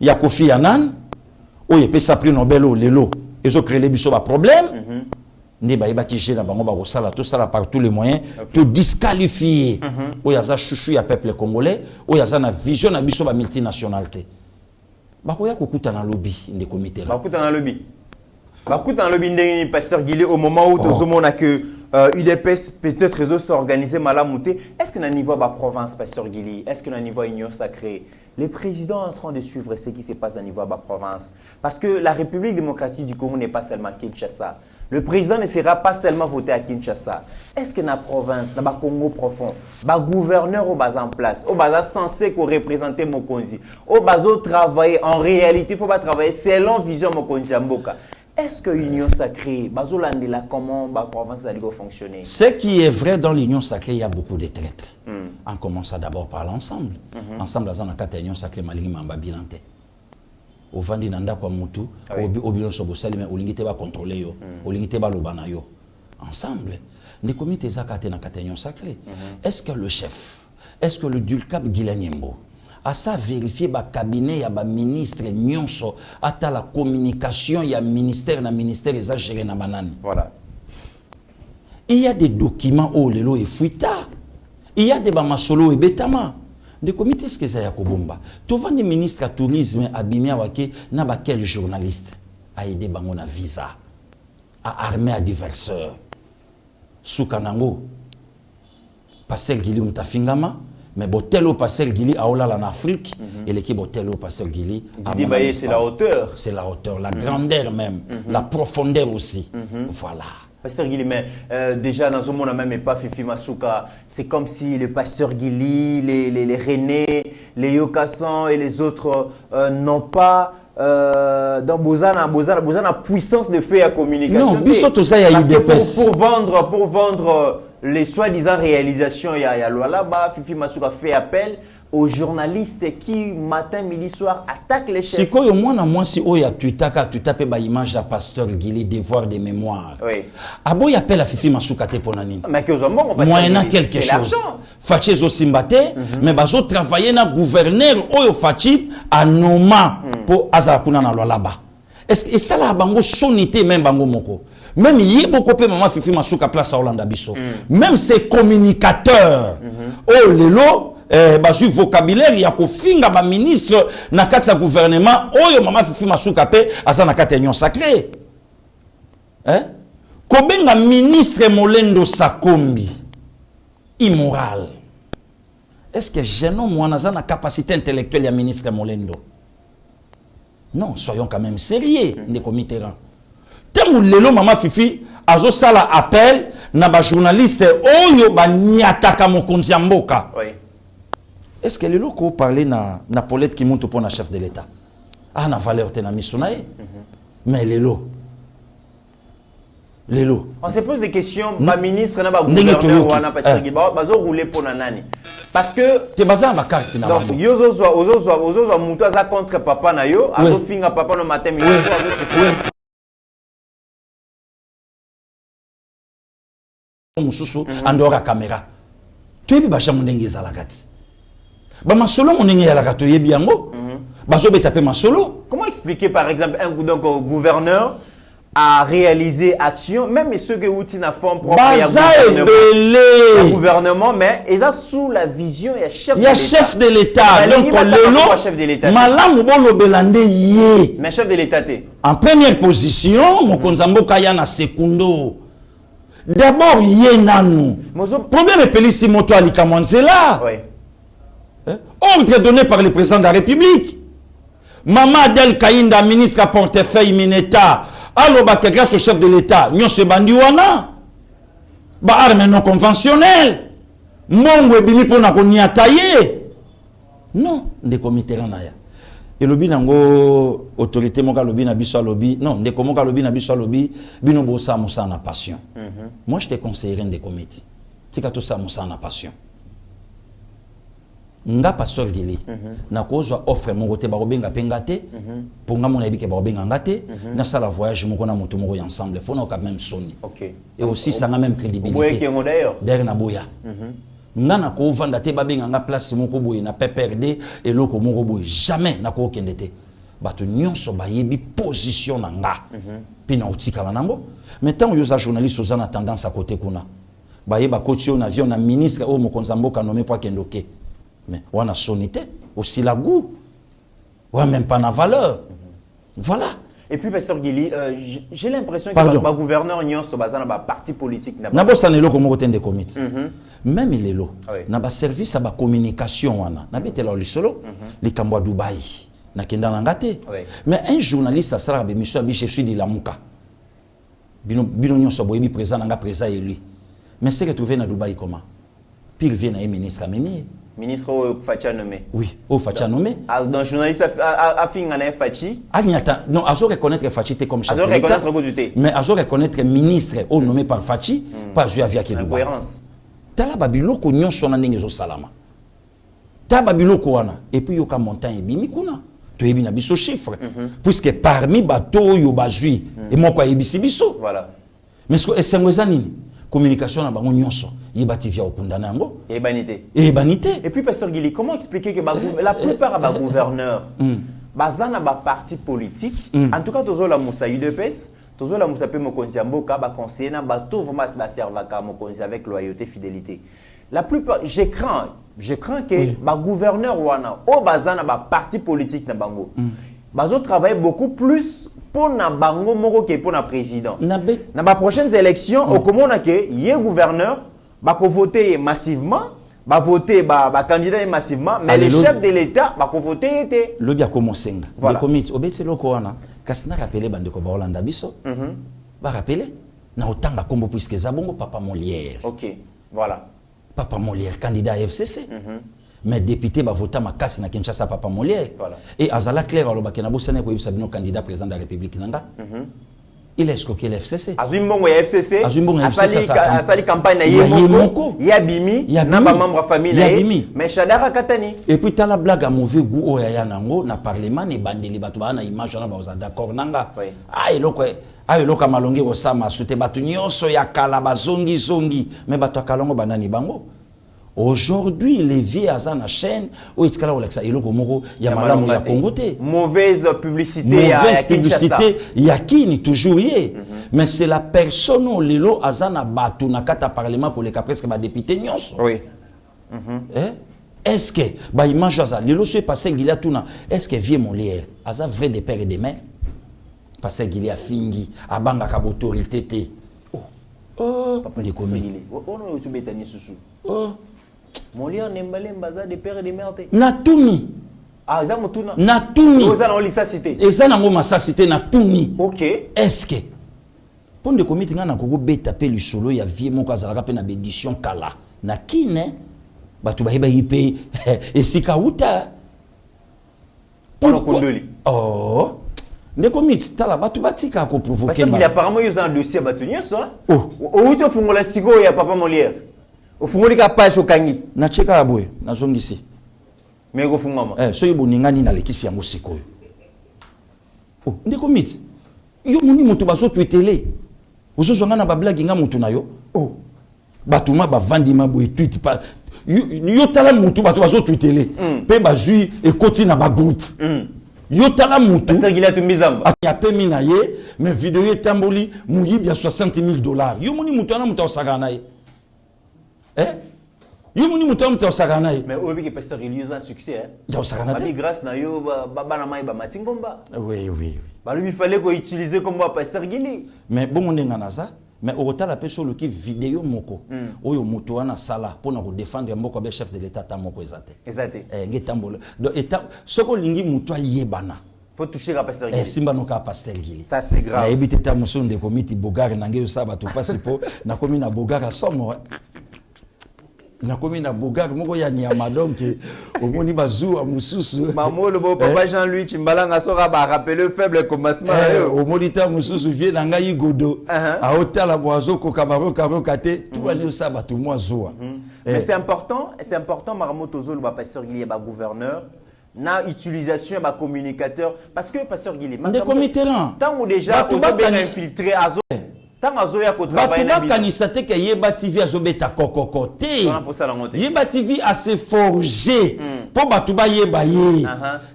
ya Kofi Annan oye pesa prix Nobel o lelo ezo créer les biso ba problème ne ba yeba ki na bango ba kosala tout ça par tous les moyens te disqualifier oya za chouchou ya peuple congolais oya za na vision na biso ba multinationalité ba koya kokuta na lobby ndé comité ba kokuta na lobby ndé pasteur Guilé au moment où tout le monde a que UDPS peut-être réseau s'organiser malamouté. Est-ce que dans le niveau de la province, pasteur Guilly, est-ce que dans le niveau de l'Union sacrée, les présidents sont en train de suivre ce qui se passe dans le niveau de la province? Parce que la République démocratique du Congo n'est pas seulement Kinshasa. Le président ne sera pas seulement voté à Kinshasa. Est-ce que dans la province, dans le Congo profond, le gouverneur au bas en place, au bas censé représenter Mokonzi, au bas travailler, en réalité, il faut pas travailler selon vision Mokonzi Mboka. Est-ce que l'Union sacrée, comment la province va fonctionner? Ce qui est vrai dans l'Union sacrée, il y a beaucoup de traîtres. On commence d'abord par l'ensemble. Ensemble, dans la l'Union sacrée, malgré Mamba Bilante. Au Vandi Nanda kwa mutu, au bilan sobosali, mais au lingite va contrôler yo, au lingite va l'obana yo. Ensemble, les comités zakate na l'Union sacrée. Est-ce que le chef, est-ce que le Dulcap Guilanyembo, à ça vérifier le cabinet, il y a le ministre, nyonso, à la communication, il y a le ministère, ils ont géré na banane. Voilà. Il y a des documents où les lois et fuita. Il y a des bamasolo et betama. Des comités, ce que c'est à Kobomba. Tu vois des ministres à tourisme, abîmés à Wake, n'a pas quel journaliste a aidé bango na visa, à armer à diverseurs. Soukanango, passer Guili Mtafingama. Mais Botelo Passer Guili a olala en Afrique et l'équipe Botelo Passer Guili c'est la hauteur. C'est la hauteur, la grandeur même, la profondeur aussi. Voilà. Pasteur Guili, mais déjà dans ce monde même pas Fifi Masuka, c'est comme si le pasteur Guili, les René, les Yokassan et les autres n'ont pas dans Bozana puissance de faire la communication. Non, Bissot ça y a eu des pour vendre les soi-disant réalisations, il y a là-bas, Fifi Masuka fait appel aux journalistes qui, matin, midi, soir, attaquent les chefs. Si quoi, moi, si tu tapes ba image à pasteur Guili, devoir de mémoire. Oui. Ah bon, il appelle à Fifi Masuka te ponani. Mais que vous moyennant quelque chose. Faché zo simbate, mais bazo travailler na gouverneur oyo fachi à Noma pour azakuna na là-bas. Est-ce que ça là bango sonité même bango moko. Même y beaucoup pe maman Fifi Masuka place à Hollande biso. Même ces communicateurs. Oh lelo basu vocabulaire ya ko finga ba ministre na kati sa gouvernement oyo maman Fifi Masuka pe asa na kati union sacrée. Hein? Kobenga ministre Molendo Sakombi immoral. Est-ce que jeune homme a la capacité intellectuelle ya ministre Molendo? Non, soyons quand même sérieux, les comités. Temo lelo maman Fifi azo sala appel na ba journaliste oyo ba niataka mokonzi ya mboka. Oui. Est-ce que lelo ko parler na Paulette qui monte pour na chef de l'État? Ah na valeur te na misonae. Mais lelo. On se pose des questions, ba ministre na ba gouverneur wana parce que bazo rouler pour nanani. Parce que te baza ba carte na donc yozo muto za contre papa na yo, azo finga papa no matin midi. Mususu andora caméra. Tu ebi ba chamu ndenge za la kati. Ba masolo monenge ya la kato yebi yango. Bazo betape masolo. Comment expliquer par exemple un gouverneur à réaliser action, même ceux qui ont une forme propre le gouvernement, mais ils sont sous la vision et chef de l'État. Donc le malam bolo belande yé. Mais chef de l'État en première position, mon konzambo kaya na secundo. D'abord yé nanu. Problème est pelisi moto alika mwanzela. Ordre donné par le président de la République. Maman Adel Kainda, ministre à portefeuille Mineta. Alors, grâce au chef de l'État, nous sommes bandiwana. Ba armes non conventionnelles. Mongo bimi pour na konia tailler. Non, des comités ranaya. Et lobby nango autorité moka lobby na biso lobby. Non, des moka lobby na biso lobby, bino bossa musa na passion. Moi je te conseillerais des comités. Tika to sa musa na passion. Nga pasteur gili na kozwa offre moko te barobenga pengate pour nga mona ebike barobenga ngate na sala voyage moko na moto moko ensemble faut na quand même soni. Et aussi ça a même crédibilité derrière na boya nga na ko vanda te babenga nga place moko boye na PPRD et loko moko boye jamais na ko kendete bato nyonso bayebi position na nga pina utika nango mais tant yo za journaliste oza na tendance à côté kuna bayeba coach yo na avion na ministre o mokonza mboka nommé pour kendoke. Mais on a sonité, aussi la goût. On n'a même pas la valeur. Voilà. Et puis, Pasteur Guili, j'ai l'impression que le gouverneur Nyon Sobaza n'a pas parti politique. N'a pas sanelo comme on des comités. Même il est là. N'a pas service à la communication. N'a pas été là le solo. Les Cambois Dubaï. N'a qu'un d'angate. Mais un journaliste, ça sera monsieur Abi, je suis de la Mouka. Bino Nyon Soboyebi présent, n'a pas présent et lui. Mais c'est retrouvé à Dubaï comment? Puis il vient à un ministre à Mimi. Ministre au Facha nommé. Oui, au Facha nommé. Donc, journaliste a fini à Fachi. Non, à reconnaître Fachi comme chef de l'État. Mais à reconnaître ministre au nommé par Fachi, pas jouer avec Dubaï. Cohérence. Tala babilo ko nyon sona ndenge zo salama. Ta babilo ko wana et puis yoka montagne bimi kuna. To yebi na biso chiffre. Puisque parmi bateau yo bazui et moko yebisi biso. Voilà. Mais ce que est nini? Communication na bango nyonso yebati via okundana ngo et banité. Et puis Pasteur Guili, comment expliquer que la plupart des gouverneurs bazana ba parti politique en tout cas tozo la Moussa UDPS tozo la Moussa pe mokonzi mboka ba conseiller na bato vraiment ba serva ka mokonzi avec loyauté fidélité. La plupart je crains que ba gouverneur wana o bazana ba parti politique na bango. Bazo travailler beaucoup plus pour na bango moko que pour na président. Na ba prochaines élections au comment na que yé gouverneur ba ko voter massivement, ba voter ba candidat massivement mais les chefs de l'État ba ko voter était le bia komosenga. Voilà. Le comité obeti loko wana kasina rappeler bande ko ba Hollande biso. Ba rappeler na otanga kombo puisque zabongo papa Molière. OK, voilà. Papa Molière candidat à FCC. Mais député va voter ma casse na Kinshasa papa Molière. Voilà. Et Azala Claire aloba kenabo sene ko yibsabino candidat président de la République nanga. Il a escroqué l'FCC. Azumbongo ya FCC. Azumbongo ya FCC asali campagne na Yemoko. Yabimi na ba membre famille Yabimi. Mais Shadara Katani. Et puis t'as la blague à mauvais goût au ya nango na parlement ne bandeli batu ba na image na ba oza d'accord nanga. Ah eloko malongi osama sute batu nyonso ya kala bazongi mais batu kalongo banani bango. Aujourd'hui, les vieux à la chaîne, où est-ce qu'il y a madame ya Congo te. Mauvaise publicité. Mauvaise publicité, il y a qui toujours y est. Mais c'est la personne où lelo azana batu na kata parlement pour les presque ba député nyonso. Oui. Est-ce que ba image aza lelo se passé Gilia tuna, est-ce que vieux Molière aza vrai de père et de mère? Passé Gilia fingi abanga ka autorité te. Oh, papa de Komili. On tu betani susu. Oh. Molière nembalemba za de père et de mère te. Natuni. Ah, za mutuna. Natuni. Oza na olisa cité. Eza na ngoma sa cité Natuni. OK. Est-ce que pour de comité ngana ko beta pe lisolo ya vie moko azalaka pe na édition kala. Na kine batu ba yipe esika uta. Kondoli. Oh. Ne comité tala batu batika ko provoquer. Parce qu'il y a apparemment eu un dossier batunye ça. Oh. Où tu fungola sigo ya papa Molière. Au fungoli ka page au kangi. Na cheka la boye na zongisi. Mais go fungama. So yibo ningani na lekisi yango sikoyo. Oh, ndeko mit. Yo moni mutu bazo tweetele. Ozo zonga na ba blague nga mutu na yo. Oh. Batuma ba vandi ma boye tweet pa. Yo tala mutu bato bazo tweetele. Pe bazui e koti na ba groupe. Yo tala mutu. Parce qu'il a tout misamba. A pe mina ye, mais vidéo etamboli muyi bien $60,000. Yo moni mutu na mutu osagana ye. Yo moni mutu mutu osagana ye. Mais obi que pasteur il a un succès hein. Ya osagana te. Ami grâce na yo baba na mai ba matingomba. Oui. Bah lui il fallait qu'on utilise comme moi pasteur Gili. Mais bon on est nganaza, mais au tala pe sur le qui vidéo moko. Oyo mutu wana sala pour nous défendre mboko be chef de l'état ta moko ezate. Ezate. Ngetambola. Donc état soko lingi mutu yebana. Faut toucher à pasteur Gili. Simba no ka pasteur Gili. Ça c'est grave. Na ebite ta muso de comité bogar na ngeyo saba to pasi po na komi na bogar somo. Na komi na bogar moko ya nyama donc omoni bazu a mususu Mamolo bo papa Jean-Louis Chimbalanga sera ba rappeler faible commencement omoni ta mususu vie na ngai godo a hôtel boazo ko kamaro kate tout aller ça ba tout moi zoa. Mais c'est important Maramoto Zolo ba pasteur Gili ba gouverneur na utilisation ba communicateur parce que pasteur Gili de comité là tant déjà on bien infiltré azo tant azo ya ko travailler na kanisa te ke yeba TV azobeta kokoko te yeba TV a se forger po batu ba yeba ye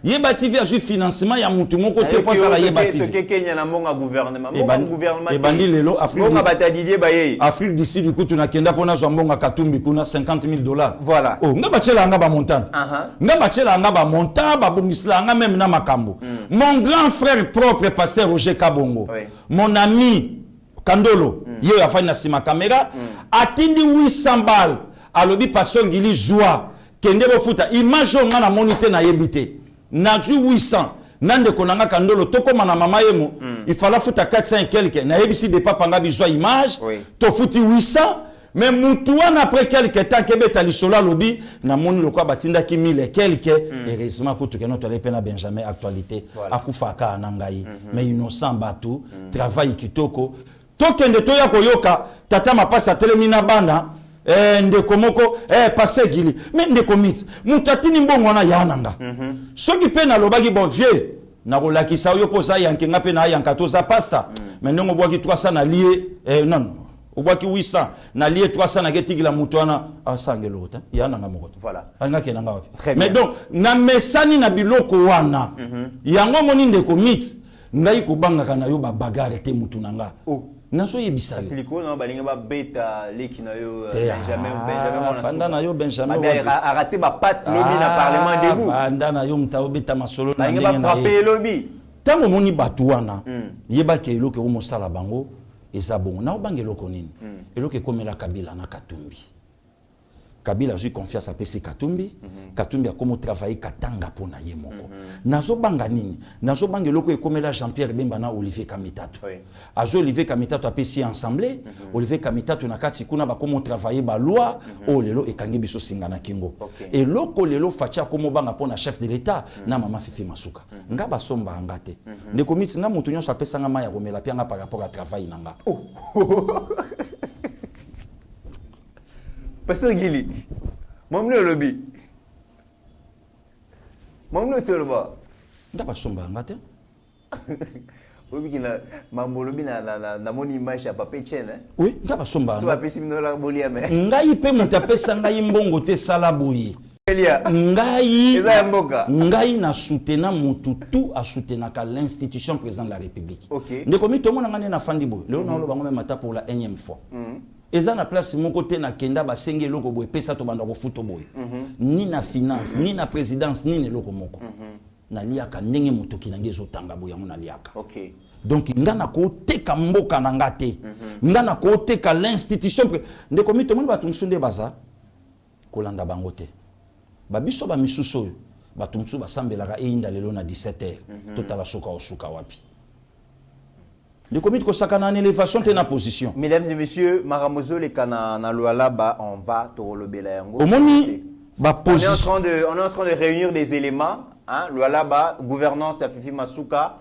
yeba TV a ju financement ya mutu moko te po sala yeba TV ke Kenya na monga gouvernement e bandi lelo Afrique batadidier ba ye Afrique du Sud ku tuna kenda pona zo mbonga Katumbi kuna $50,000 voilà oh nga bachela nga ba montant nga bachela nga ba montant ba bongisla nga même na makambo mon grand frère propre pasteur Roger Kabongo mon ami Kandolo, hier a fait na sima caméra, atindi 800 balles, alobi pasteur Gili joie, kende bo futa, image on na monité na yebité, na ju 800, nande konanga Kandolo, toko mana mama yemo, il fallait futa 400 et quelques, na yebisi de papa ngabi joie image, to futi 800, mais mutuan après quelques temps kebe talisola lobi, na moni lokwa batinda ki 1000 et quelques, heureusement que tu notre lepena Benjamin actualité, akufaka anangai, mais innocent batu, travail kitoko, tokende toya koyoka tata mapasa telemina bana ndeko moko passé Gili mais ndeko mit mutatini mbongo na yananga soki pe na lobaki bon vieux na kolakisa yo posa yankenga pe na yanka toza pasta mais ndongo bwaki 300 na lié non obwaki 800 na lié 300 na getikila mutwana asangelo ta yananga moko voilà anga kenanga wapi mais donc na mesani na biloko wana yango moni ndeko mit ngai kubanga na yo ba bagarre te mutunanga naso yebisa siliko na balinga ba beta leki na yo Benjamin fanda na yo Benjamin a raté ba patte lobi na parlement debout fanda na yo mta obeta masolo na ndenge ba frapper lobi tango moni batu wana yeba ke eloko ko mosala bango eza bongo na obangelo ko nini eloko komela Kabila na Katumbi Kabila a eu confiance à PC Katumbi. Katumbi a comme travaillé Katanga pour na yemoko. Nazo banga nini? Nazo banga loko ekomela Jean-Pierre Bemba na Olivier Kamitato. Azo Olivier Kamitato a PC ensemble. Olivier Kamitato na kati kuna ba comme travailler ba loi o lelo ekangi biso singana kingo. Et loko lelo facha comme banga pour na chef de l'état na mama Fifi Masuka. Nga ba somba ngate. Ndeko miti nga mutu nyonso apesa nga maya komela pia nga par rapport à travail nanga. Pasteur Gili, mamle lobby. Mamle tu le vois. Ndaba somba ngate. Oui, mamolobi na mon image à papa Etienne. Oui, ngaba somba. So apesi minola bolia mais. Ngai pe mutapesa ngai mbongo te sala boyi. Ngai na soutena mututu a soutenaka l'institution président de la République. OK. Ndeko mi tomo na ngane na fandi boy. Leo na loba ngome mata pour la énième fois. Eza na place mon côté na kenda ba senge loko boy pesa to banda ko futo boy. Ni na finance, ni na présidence, ni ne loko moko. Na liaka ndenge motoki na ngezo tanga boy yango na liaka. OK. Donc ngana ko teka mboka na ngate. Ngana ko teka l'institution ndeko mi tomo ba tumsunde baza kolanda bango te. Babiso ba misuso batumsu basambelaka einda lelo na 17h totala soka osuka wapi. Le comité ko sakana en élévation te na position. Mesdames et messieurs, Maramozo le kana na Lualaba, on va te relobela yango. Omoni ba position. On est en train de réunir des éléments, hein, Lualaba, gouvernance à Fifi Masuka,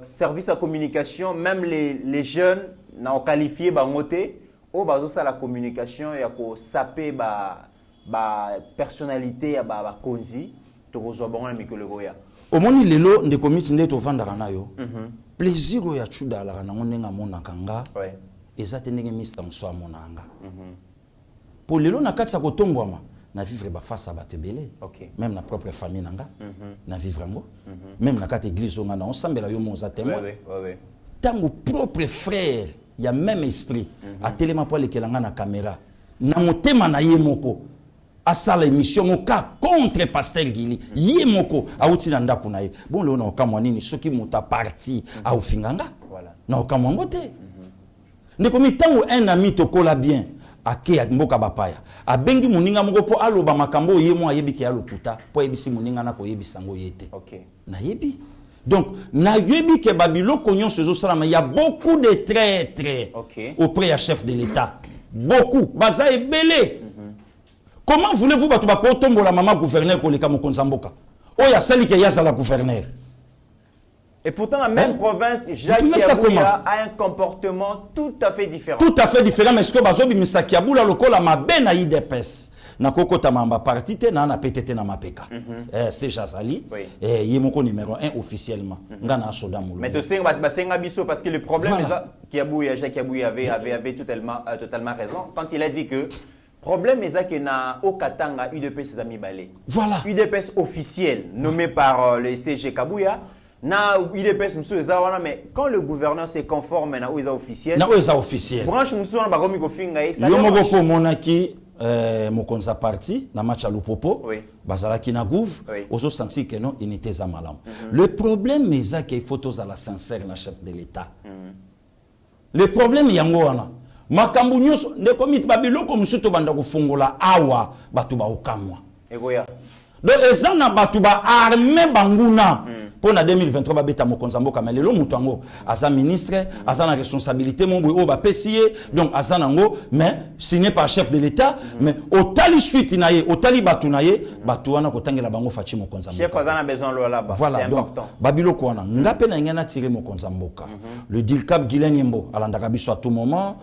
service à communication, même les jeunes n'ont qualifié bangote au bazo ça la communication et à ko sapé ba personnalité ba konzi to rezo bango na mikolo goya. Omoni lelo nde comité nde to vandaka na yo. Plaisir ya chuda la na ngonga mona kanga. Ouais. Ezate ndenge Mr. Mswa monanga. Pour lelo na katsa ko tombwama na vivre ba face à batebele. OK. Même na propre famille nanga. Na vivre ngo. Même na kate église nga na onsambela yo monza témoin. Ouais. Tango propre frère, il y a même esprit. A tellement pour les kelanga na caméra. Na motema na ye moko. Asala émission oka contre pasteur Gili yemoko auti na ndako na ye bon le na okamwa nini soki muta parti au finganga voilà na okamwa ngote ndeko mitango un ami tokola bien ake ya mboka bapaya abengi muninga moko po aloba makambo yemo ayebiki ya lokuta po yebisi muninga na ko yebisa ngo yete OK na yebi donc na yebi ke babilo konyon sezo salama il y a beaucoup de traîtres auprès du chef de l'État beaucoup baza ebele. Comment voulez-vous que la maman gouverneur pour les Kamokonzamboka? Oh, il y a celle qui est la gouverneur. Et pourtant, la même province, Jacques Kiabouya a un comportement tout à fait différent. Tout à fait différent. Mais ce que Bazobi Misakiaboula, le col a ma ben à IDPS. Na koko tamamba parti te na PTT na mapeka. C'est Jazali. Et yemoko numéro 1 officiellement. Ngana soda moulo. Mais tu sais, basenga biso parce que le problème est ça. Jacques Kiabouya avait totalement raison quand il a dit que problème est que na Okatanga UDPS ses amis balé. Voilà. UDPS officiel nommé par le CG Kabouya. Na UDPS monsieur Zawana mais quand le gouverneur se conforme na OISA officiel. Na OISA officiel. Branche monsieur na bakomi ko finga e. Yo moko ko monaki mokonza parti na match à Lupopo. Oui. Bazala ki na gouv. Ozo senti que non unité za malam. Le problème est que photos à la sincère na chef de l'État. Le problème yango wana. Makambu nyonso ndeko miti babiloko musuto banda kufungola awa batu ba okamwa egoya donc ezana batu ba armée banguna pour na 2023 babeta mokonza mboka mais lelo mutu ango aza ministre aza na responsabilité mon boy o ba pesier donc aza nango mais signé par chef de l'État mais otali suite na ye otali batu na ye batu wana kotangela bango fachi mokonza mboka chef aza na besoin lo là-bas voilà, c'est donc, important babiloko wana ngape na ngena tirer mokonza mboka le dilkab Gilen Yembo alandaka biso à tout moment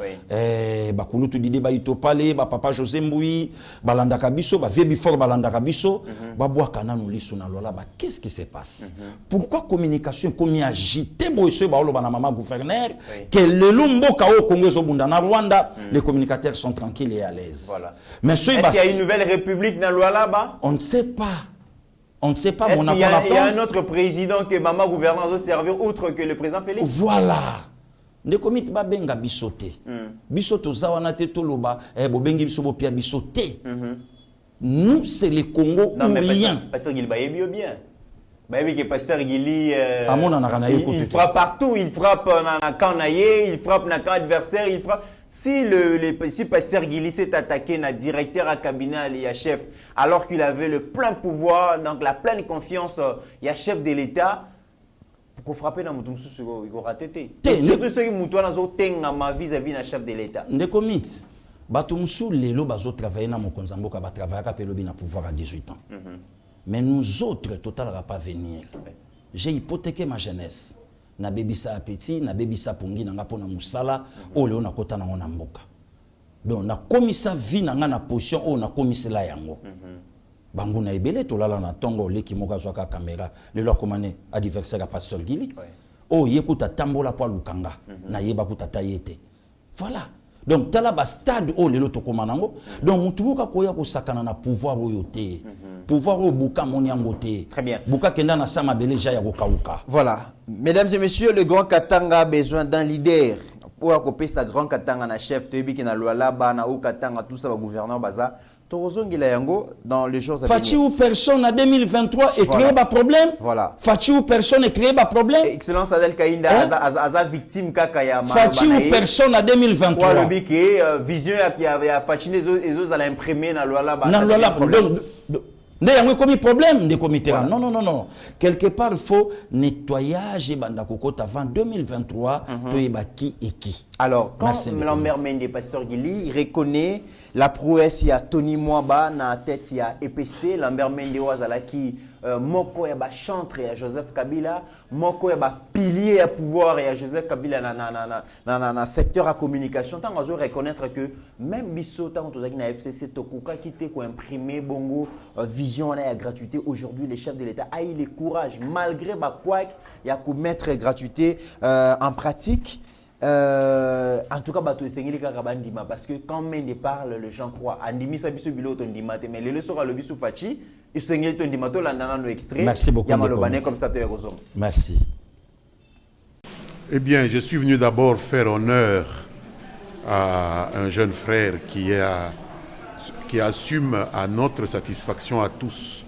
bakulutu dide ba itopale ba papa José Mboui balandaka biso ba vie before balandaka biso ba bwaka nanu liso na lola ba qu'est-ce qui se passe pourquoi communication comme agité boyso ba oloba na mama gouverneur que le lumboka au Congo ezobunda na Rwanda les communicateurs sont tranquilles et à l'aise voilà mais est-ce qu'il y a une nouvelle république dans là-bas on ne sait pas. On ne sait pas, mon il y a un autre président que maman gouverneur doit servir outre que le président Félix. Voilà. Ne komit ba benga bisoté. Bisoto zawana te toloba bo bengi biso bo pia bisoté. Nous c'est le Congo non, ou mais rien. Pasteur Gili bayebi bien. Bayebi que Pasteur Gili il frappe partout, il frappe na kanaye, il frappe na adversaire, il frappe si si Pasteur Gili s'est attaqué na directeur à cabinet et à chef alors qu'il avait le plein pouvoir donc la pleine confiance il y a chef de l'État pour frapper dans mutumsu il go ratété. Surtout ceux qui mutuana zo tenga ma vis-à-vis na chef de l'État. Ne commit batumsu lelo bazo travailler na mokonza mboka ba travailler ka pelobi na pouvoir à 18 ans. Mais nous autres total va pas venir. J'ai hypothéqué ma jeunesse. Na bebisa appétit, na bebisa pongi na ngapo na musala, o leo na kota na ngona mboka. Donc na komisa vie na nga na position o na komisa la yango. Bangu na ebele to lala na tongo leki moka zwaka caméra, le lo komane adversaire à pasteur Gili. oh yekuta tambola po lukanga na yeba kuta tayete. Voilà. Donc tala ba stade o lelo to komanango. Donc mutubuka koya ko sakana na pouvoir oyote. Pouvoir o buka monyango te. Très bien. Buka kenda na sama beleja ya kokauka. Voilà. Mesdames et messieurs, le Grand Katanga a besoin d'un leader. Pour accompagner sa Grand Katanga na chef Toyebi qui na Luala Bana ou Katanga tout ça va gouverneur baza. Torozongila yango dans les jours à venir. Fachi ou personne en 2023 et créer un problème. Voilà. Fachi ou personne et créer un problème. Excellence Adel Kainda aza victime kakaya. Fachi ou personne en 2023. Pour le biquet vision ya Fachi les autres à l'imprimer na Luala Bana. Na Luala problème. Il y a un problème de comité. Voilà. Non, non, non, non. Quelque part, il faut nettoyage et bandakokot avant 2023. Qui et qui. Alors, quand Lambert Mende, pasteur Gili, il reconnaît la prouesse, il y a Tony Mwaba, dans la tête, il y a EPST, Lambert Mende, qui Moko, il y a chantre, il y a Joseph Kabila, Moko, il y a pilier à pouvoir, il y a Joseph Kabila dans le secteur à communication. Tant qu'on doit reconnaître que même Bisso, tant qu'on a dans FCC, Tokuka, qui était imprimé, Bongo, vision et gratuité, aujourd'hui, les chefs de l'État a eu le courage, malgré quoi, il y a qu'à mettre gratuité en pratique. En tout cas, parce que quand Mende parle, les gens croient. Mais les leçons à l'obis Fachi, ils sont nos extraits. Merci beaucoup. Comme ça, merci. Eh bien, je suis venu d'abord faire honneur à un jeune frère qui assume à notre satisfaction à tous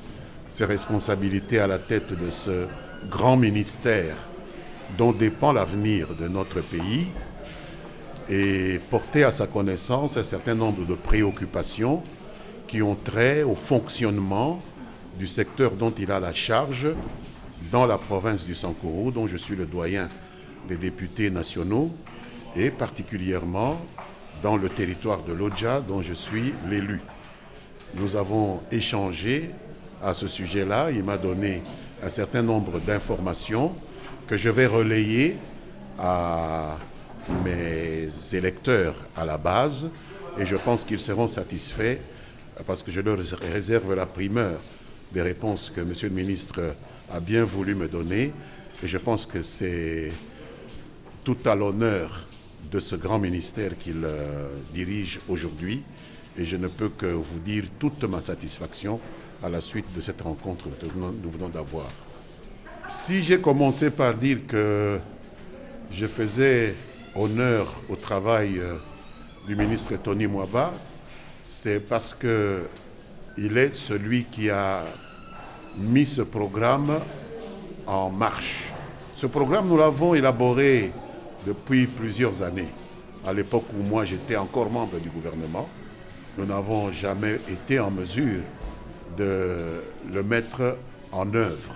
ses responsabilités à la tête de ce grand ministère dont dépend l'avenir de notre pays et porter à sa connaissance un certain nombre de préoccupations qui ont trait au fonctionnement du secteur dont il a la charge dans la province du Sankuru, dont je suis le doyen des députés nationaux, et particulièrement dans le territoire de l'Odja, dont je suis l'élu. Nous avons échangé à ce sujet-là. Il m'a donné un certain nombre d'informations que je vais relayer à mes électeurs à la base, et je pense qu'ils seront satisfaits parce que je leur réserve la primeur des réponses que M. le ministre a bien voulu me donner, et je pense que c'est tout à l'honneur de ce grand ministère qu'il dirige aujourd'hui, et je ne peux que vous dire toute ma satisfaction à la suite de cette rencontre que nous venons d'avoir. Si j'ai commencé par dire que je faisais honneur au travail du ministre Tony Mwaba, c'est parce qu'il est celui qui a mis ce programme en marche. Ce programme, nous l'avons élaboré depuis plusieurs années. À l'époque où moi j'étais encore membre du gouvernement, nous n'avons jamais été en mesure de le mettre en œuvre.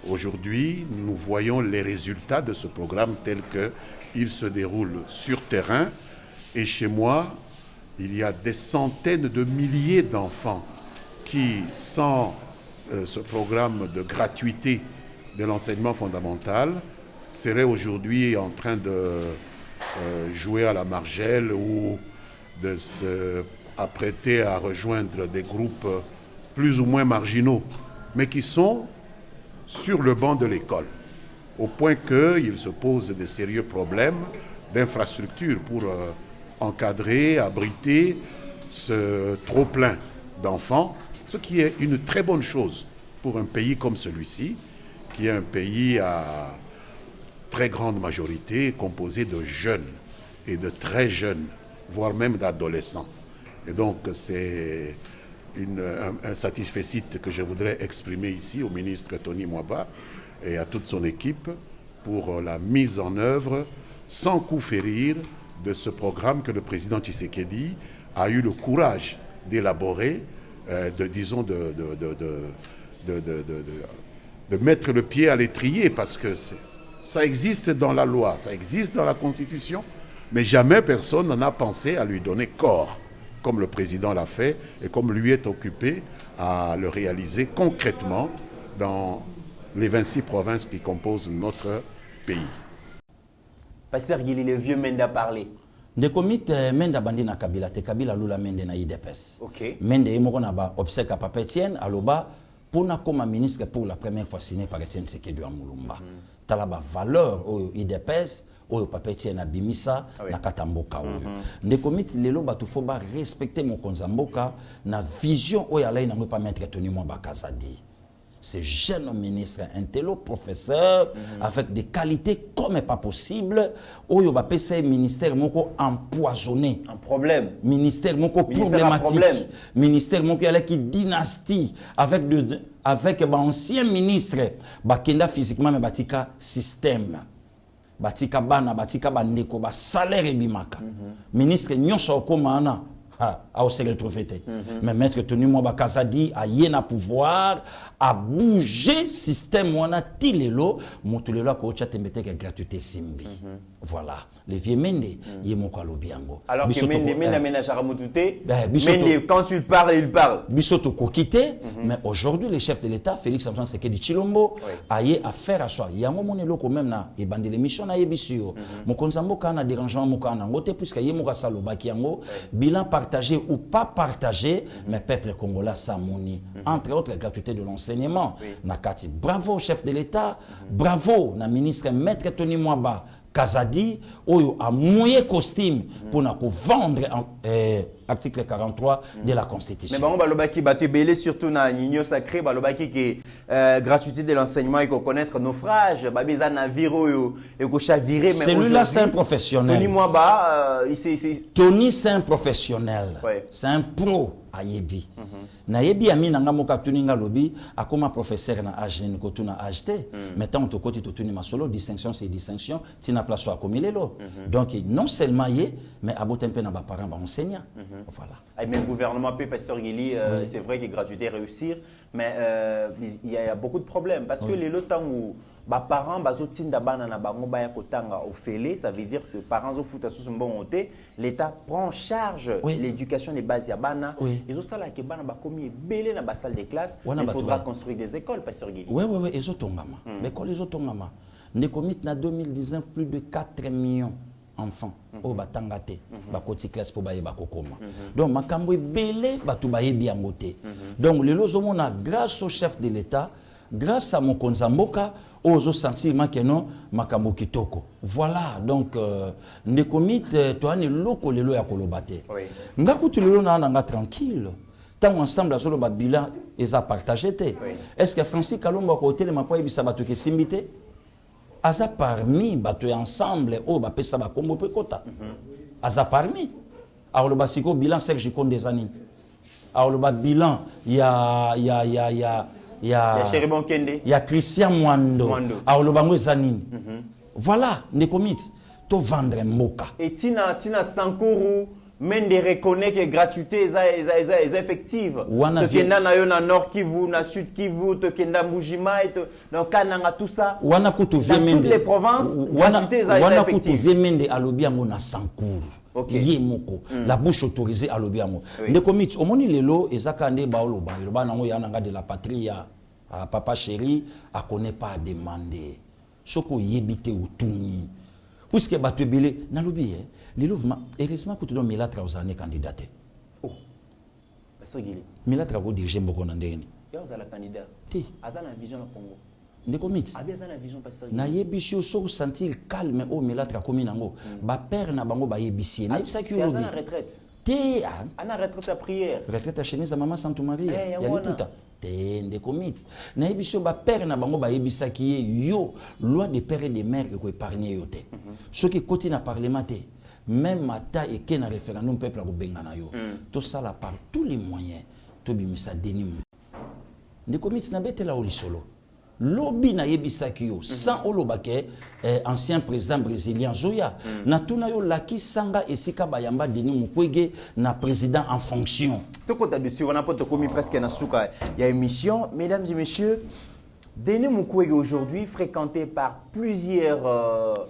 Aujourd'hui, nous voyons les résultats de ce programme tel qu'il se déroule sur terrain. Et chez moi, il y a des centaines de milliers d'enfants qui, sans ce programme de gratuité de l'enseignement fondamental, seraient aujourd'hui en train de jouer à la margelle ou de s'apprêter à rejoindre des groupes plus ou moins marginaux, mais qui sont sur le banc de l'école, au point qu'il se pose de sérieux problèmes d'infrastructure pour encadrer, abriter ce trop-plein d'enfants, ce qui est une très bonne chose pour un pays comme celui-ci, qui est un pays à très grande majorité composé de jeunes et de très jeunes, voire même d'adolescents. Et donc c'est un satisfecit que je voudrais exprimer ici au ministre Tony Mwaba et à toute son équipe pour la mise en œuvre sans coup férir de ce programme que le président Tshisekedi a eu le courage d'élaborer, de mettre le pied à l'étrier, parce que ça existe dans la loi, ça existe dans la Constitution, mais jamais personne n'en a pensé à lui donner corps, comme le président l'a fait et comme lui est occupé à le réaliser concrètement dans les 26 provinces qui composent notre pays. Pasteur Gili, le vieux Mende a parlé. De comité Mende bandi na Kabila, te Kabila lula Mende na IDPS. Ok. Mende yemoko na ba obsèque à Papa Etienne, aloba pour na comme ministre pour la première fois signé par Etienne Tshisekedi à Mulumba. talaba valeur au IDPS au papetier na bimisa na katamboka oyo ndeko miti lelo batu fo ba respecter mon konzamboka na vision oyo alai na pas mettre Tony Mwamba Kazadi. Ce jeune ministre, un télo professeur, avec des qualités comme n'est pas possible, oyo ba pese ministère moko empoisonné. Un problème. Ministère moko problématique. Ministère moko yale qui dynastie avec ancien ministre ba kenda physiquement mais batika système. Batika bana batika bandeko ba salaire ebimaka. Ministre nyonso okomana a aussi retrouvé. Mais maître Tony Mwamba Kazadi a yena pouvoir à bouger système wana tilelo motulelo ko cha tembete que gratuité simbi. Voilà, les vieux mende yemoko alobiango. Alors que mende ménage à ramutute. Mende quand tu parles, il parle. Bisoto kokité, mais aujourd'hui le chef de l'État Félix Antoine Tshisekedi Tshilombo a yé affaire à soi. Yango monelo ko même na e bande l'émission na yebisio. Mokonzambo kana dérangement mokana ngote puisque yemoka salobaki yango bilan partagé ou pas partagé, mais peuple congolais s'amoni. Entre autres, la gratuité de l'enseignement. Nakati, bravo chef de l'État, bravo na ministre maître Tony Mwamba Kazadi, oyo a mouillé costume pour na vendre article 43 de la Constitution. Mais bon, balobaki batu belé surtout na l'union sacrée, balobaki que gratuité de l'enseignement, il faut connaître naufrage, babeza naviro yo et ko chavirer. Celui-là c'est un professionnel. Tony Mwamba, Tony c'est un professionnel. C'est un pro à Yebi. Na Yebi ami nanga moka tuninga lobi akoma professeur na âge ni ko tuna âge te. Maintenant to koti to tuni masolo distinction c'est distinction, tina place à komilelo. Donc non seulement yé mais abotempe na ba parents ba enseignant. Voilà. Mais le gouvernement peut, Pasteur Guili, c'est vrai que gratuité réussir, mais il y a beaucoup de problèmes. Parce que les temps où les parents ça veut dire que les parents ont l'État prend en charge l'éducation des bases. Ils ont ça là que dans la salle de classe, il faudra construire des écoles, Pasteur Guili. Oui, ils ont mais quand ils ont nous commis en 2019 plus de 4 millions enfants au batangate ba koti classe pour baye bakokoma donc makambo belé batu baye biangote donc les lozomona grâce au chef de l'État grâce à mon konzamboka ozo sentir makeno makambo kitoko voilà donc ndekomit to ane loko lelo ya kolobate ngakutu lelo na nga tranquille tant ensemble azolo ba bilan eza partagé te est-ce que Francis Kalomba ko hôtel ma poye bisa batu ke simbité Aza parmi bato ensemble au ba pesa ba kombo pe kota. Aza parmi. Alors le basiko bilan Serge Konde des années. Alors le bilan il y a Cheribon Kende. Il y a Christian Mwando. Alors le bango zanine. Voilà, ne commit to vendre mboka. Et Tina Sankuru mais de reconnaître que gratuité est effective. Tokenda na yo na Nord Kivu, na Sud Kivu, tokenda Mujima et dans Kananga tout ça. Wana kutu dans toutes les provinces, gratuité est effective. Wana kutu vemende alobiango na Sankuru. Yemoko la bouche autorisée alobiango. Ne commit omoni lelo ezaka nde baoloba. Loba nango ya nanga de la patrie ya papa chéri a connaît pas à demander. Soko yebite utuni. Puisque batu belé na lobi heureusement que tu dois Milatra aux années candidaté. Oh. Pasteur Guili. Milatra go diriger mboko na ndeni. Ya ozala candidat. Ti. Azana vision na Congo. Ndeko mit. Abi azana vision Pasteur Guili. Na yebisio so sentir calme au Milatra komi nango. Ba père na bango ba yebisi. Na yebisa ki lobi. Azana retraite. Ti. Ana retraite à prière. Retraite à chemise à maman Sainte Marie. Ya tout ndeko mit. Na yebisio ba père na bango ba yebisa ki yo loi de père et de mère ko épargner yo te. Ce qui côté na parlement te. Même Mata et Ken a référendum peuple à Bengana yo. Tout ça là par tous les moyens. To bimisa denim. Ne commit na bete la oli solo. Lobby na yebisaki yo sans olobake ancien président brésilien Zoya. Na tuna yo laki sanga esika bayamba Denis Mukwege na président en fonction. Tout côté dessus on a pas commis presque na souka. Il y a émission mesdames et messieurs. Denis Mukwege aujourd'hui fréquenté par plusieurs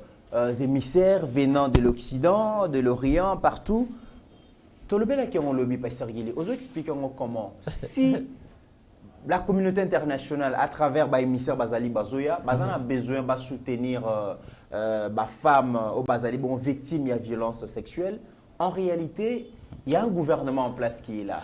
émissaires venant de l'Occident, de l'Orient, partout. Tout le bien qui ont lobby, Pasteur Guili. Osons expliquer comment. Si la communauté internationale, à travers les émissaires Bazali Bazoya, a besoin de soutenir les femmes au Bazali, victimes de violence sexuelle, en réalité, il y a un gouvernement en place qui est là.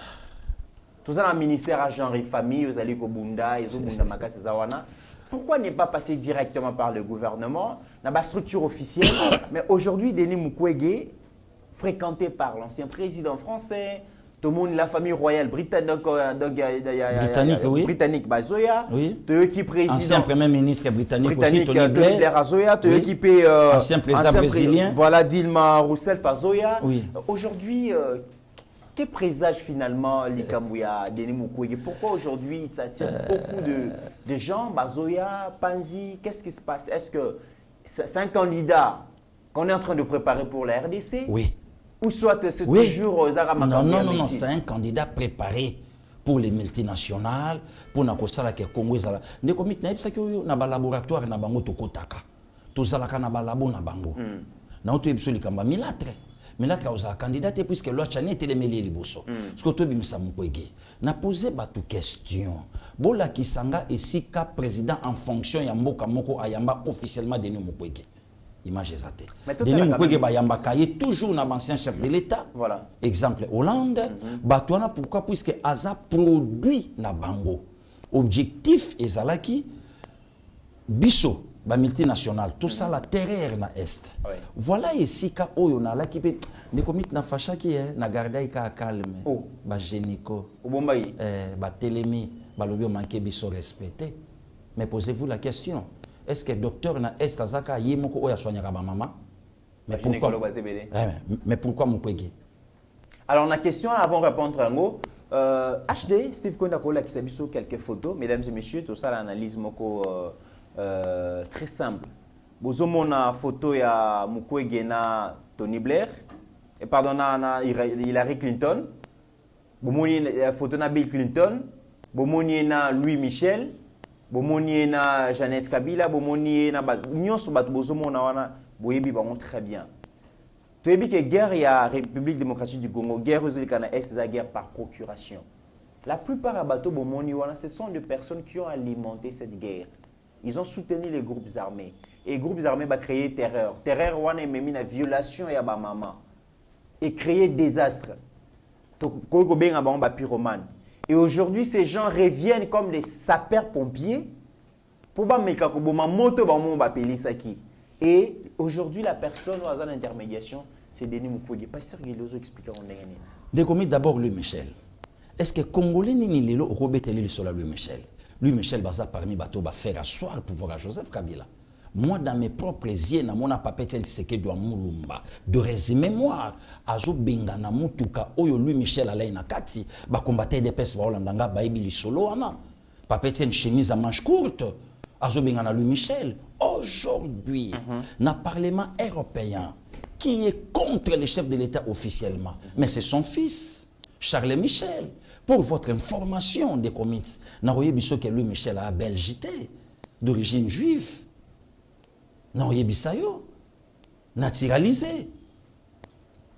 Tout ça, le ministère à genre et famille, vous allez au Bunda, ils ont Bunda Makase Zawana. Pourquoi ne pas passer directement par le gouvernement, dans la structure officielle? Mais aujourd'hui, Denis Mukwege, fréquenté par l'ancien président français, tout le monde, la famille royale britannique, oui. Britannique Bazoya, Oui. Ancien premier ministre britannique aussi, Tony Blair. Azoya, Oui. Ancien président brésilien. Voilà, Dilma Rousseff Azoya. Oui. Aujourd'hui, que présage finalement Likambouya, Denis Mukwege? Pourquoi aujourd'hui ça attire beaucoup de gens, Bazoya, Panzi? Qu'est-ce qui se passe? Est-ce que c'est un candidat qu'on est en train de préparer pour la RDC? Oui. Ou soit c'est toujours Zara Non, c'est un candidat préparé pour les multinationales, pour nakosala ke Congo ezala. Ndeko mit na ebisa ke na ba laboratoire na bango tokotaka. Tozalaka na ba labo na bango. Na oto ebiso likamba milatre. Milatre oza candidat puisque loi chani telemeli liboso. Ce que to bimisa Mukwege. Na poser batu question. Bola kisanga esika président en fonction ya mboka moko ayamba officiellement Denis Mukwege. Image exacte. Denis Mukwege bayamba kaye toujours na ancien chef de l'État. Voilà. Exemple Hollande. Batouana pourquoi? Puisque aza produit na bango. Objectif ezalaki biso ba multinational tout ça la terreur na est. Ouais. Voilà ici ka oyo na la ki pe ne komit na fashaki na garda ka calme. Oh. Ba génico. Obombayi. Ba telemi ba lobi manqué biso respecté. Mais posez-vous la question. Est-ce que docteur na est azaka yemoko oya soignaka ba maman? Mais pourquoi? Mais pourquoi Mukwege? Alors la question avant de répondre à mot, HD Steve Konda Kola qui s'abisso quelques photos, mesdames et messieurs, tout ça l'analyse moko très simple. Bozomo na photo ya Mukwege na Tony Blair et pardon na Hillary Clinton. Bomoni photo na Bill Clinton, bomoni na Louis Michel. Bomoni na Jeannette Kabila, bomoni na nyonso bat bozomo na wana boyebi bango très bien. Toyebi que guerre ya République démocratique du Congo, guerre aux États est la guerre par procuration. La plupart à bateau bomoni wana ce sont des personnes qui ont alimenté cette guerre. Ils ont soutenu les groupes armés. Et les groupes armés va créer terreur. Terreur wana même la violation ya ba maman et créer désastre. To ko benga ba pyromane. Et aujourd'hui, ces gens reviennent comme des sapeurs-pompiers pour ma moto qui. Et aujourd'hui, la personne qui a l'intermédiation, c'est Denis Mukwege. Pas sûr qu'il ose expliquer en dernier. Décommit d'abord Louis Michel. Est-ce que Congolais ni lelo au Robeteli sur Louis Michel? Louis Michel baza parmi bateau va faire asseoir pouvoir à Joseph Kabila. Moi, dans mes propres yeux, na mona papetienne c'est que doit moulumba. De résumer moi, azo benga na mutuka oyo Louis Michel alay na kati, ba combattre des pes ba Holandanga ba ibili solo ana. Papetienne chemise à manches courtes, azo benga na Louis Michel. Aujourd'hui, na Parlement européen qui est contre les chefs de l'État officiellement, mais c'est son fils, Charles Michel. Pour votre information des comités, na voyé biso que Louis Michel a belgité d'origine juive. Non, yebisayo naturalisé.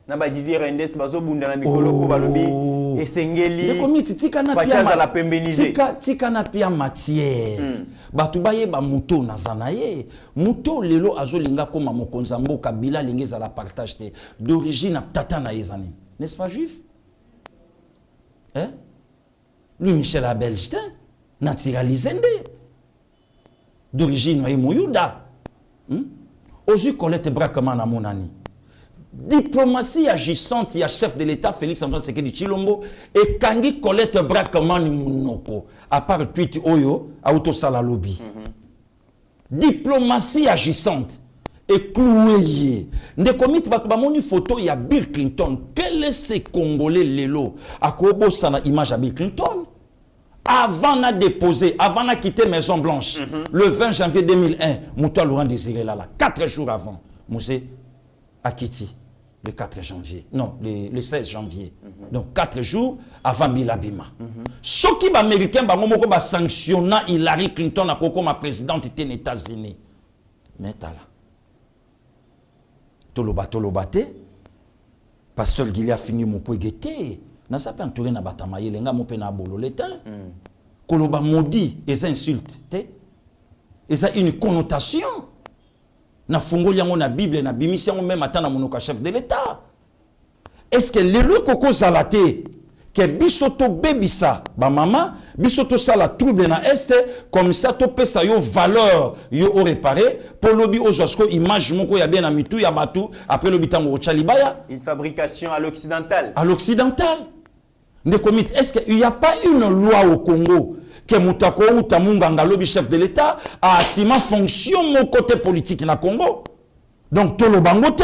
Na ba Didier Rendes bazo bunda na mikolo ko balobi esengeli. De komiti tika na pia tika na pia matière. Batu baye ba muto na zanaye. Muto lelo azolinga koma mokonza mboka bila lingeza la partage d'origine tata na ezani. N'est-ce pas juif? Hein? Louis Michel a belgique naturalisé d'origine moyuda. Aujourd'hui, Colette Braqueman à Monani. Diplomatie agissante, il y a chef de l'État, Félix Antoine Tshisekedi Tshilombo, et Kangi Colette Braqueman Mounoko, à part tweet Oyo, à Autosala Lobby. Diplomatie agissante, et cloué. Ne comite pas une photo, il y a Bill Clinton. Quel est ce Congolais Lelo? À Kobo, ça a image à Bill Clinton. Avant de déposer, avant de quitter Maison Blanche, le 20 janvier 2001, Mouta Laurent Désiré là, 4 jours avant, Moussé a quitté le 4 janvier, non, le 16 janvier. Donc 4 jours avant Bilabima. Ce qui est américain, va sanctionner Hillary Clinton comme présidente des États-Unis. Mais t'as là. Tolobate, pasteur Guilia fini mon poégueté. Na sa pe entouré na batamaye lenga mo pe na bolo letin. Koloba maudit et insulte te. Et ça une connotation. Na fungoli yango na Bible na bimisi yango même atana monoka chef de l'État. Est-ce que le koko zalate que bisoto bebisa ba mama bisoto sala trouble na este comme ça to pesa yo valeur yo o réparer pour lobi ozosko image moko ya bien na mitu ya batu après lobi tango chalibaya une fabrication à l'occidental. À l'occidental. Est-ce qu'il n'y a pas une loi au Congo que Moutako ou Tamunganga, le chef de l'État, a assimé fonction au côté politique na Congo? Donc, tout le bangote.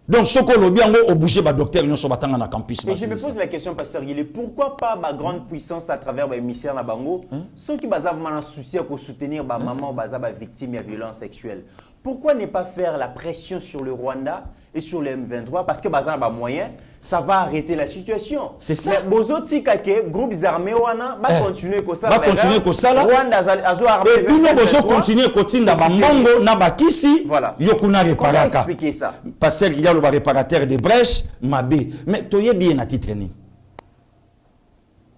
Donc, ce que le bien au bouger, le docteur, nous sommes dans le campus. Mais je me pose la question, Pasteur Guillet, pourquoi pas ma grande puissance à travers les émissaires na Bango, ceux qui ont un souci à soutenir ma maman ou victime de violence sexuelle? Pourquoi ne pas faire la pression sur le Rwanda et sur le M23 parce que bazan ba moyen, ça va arrêter la situation. C'est ça. Mais bozo tikake groupes armés wana ba continuer ko ça. Ba continuer ko ça là. Rwanda azo armé. Et puis nous bozo continuer kotinda ba mbongo na bakisi. Voilà. Yokuna réparaka. Comment expliquer ça? Parce qu'il y a le réparateur de brèches, mabé. Mais toye bien à titre ni.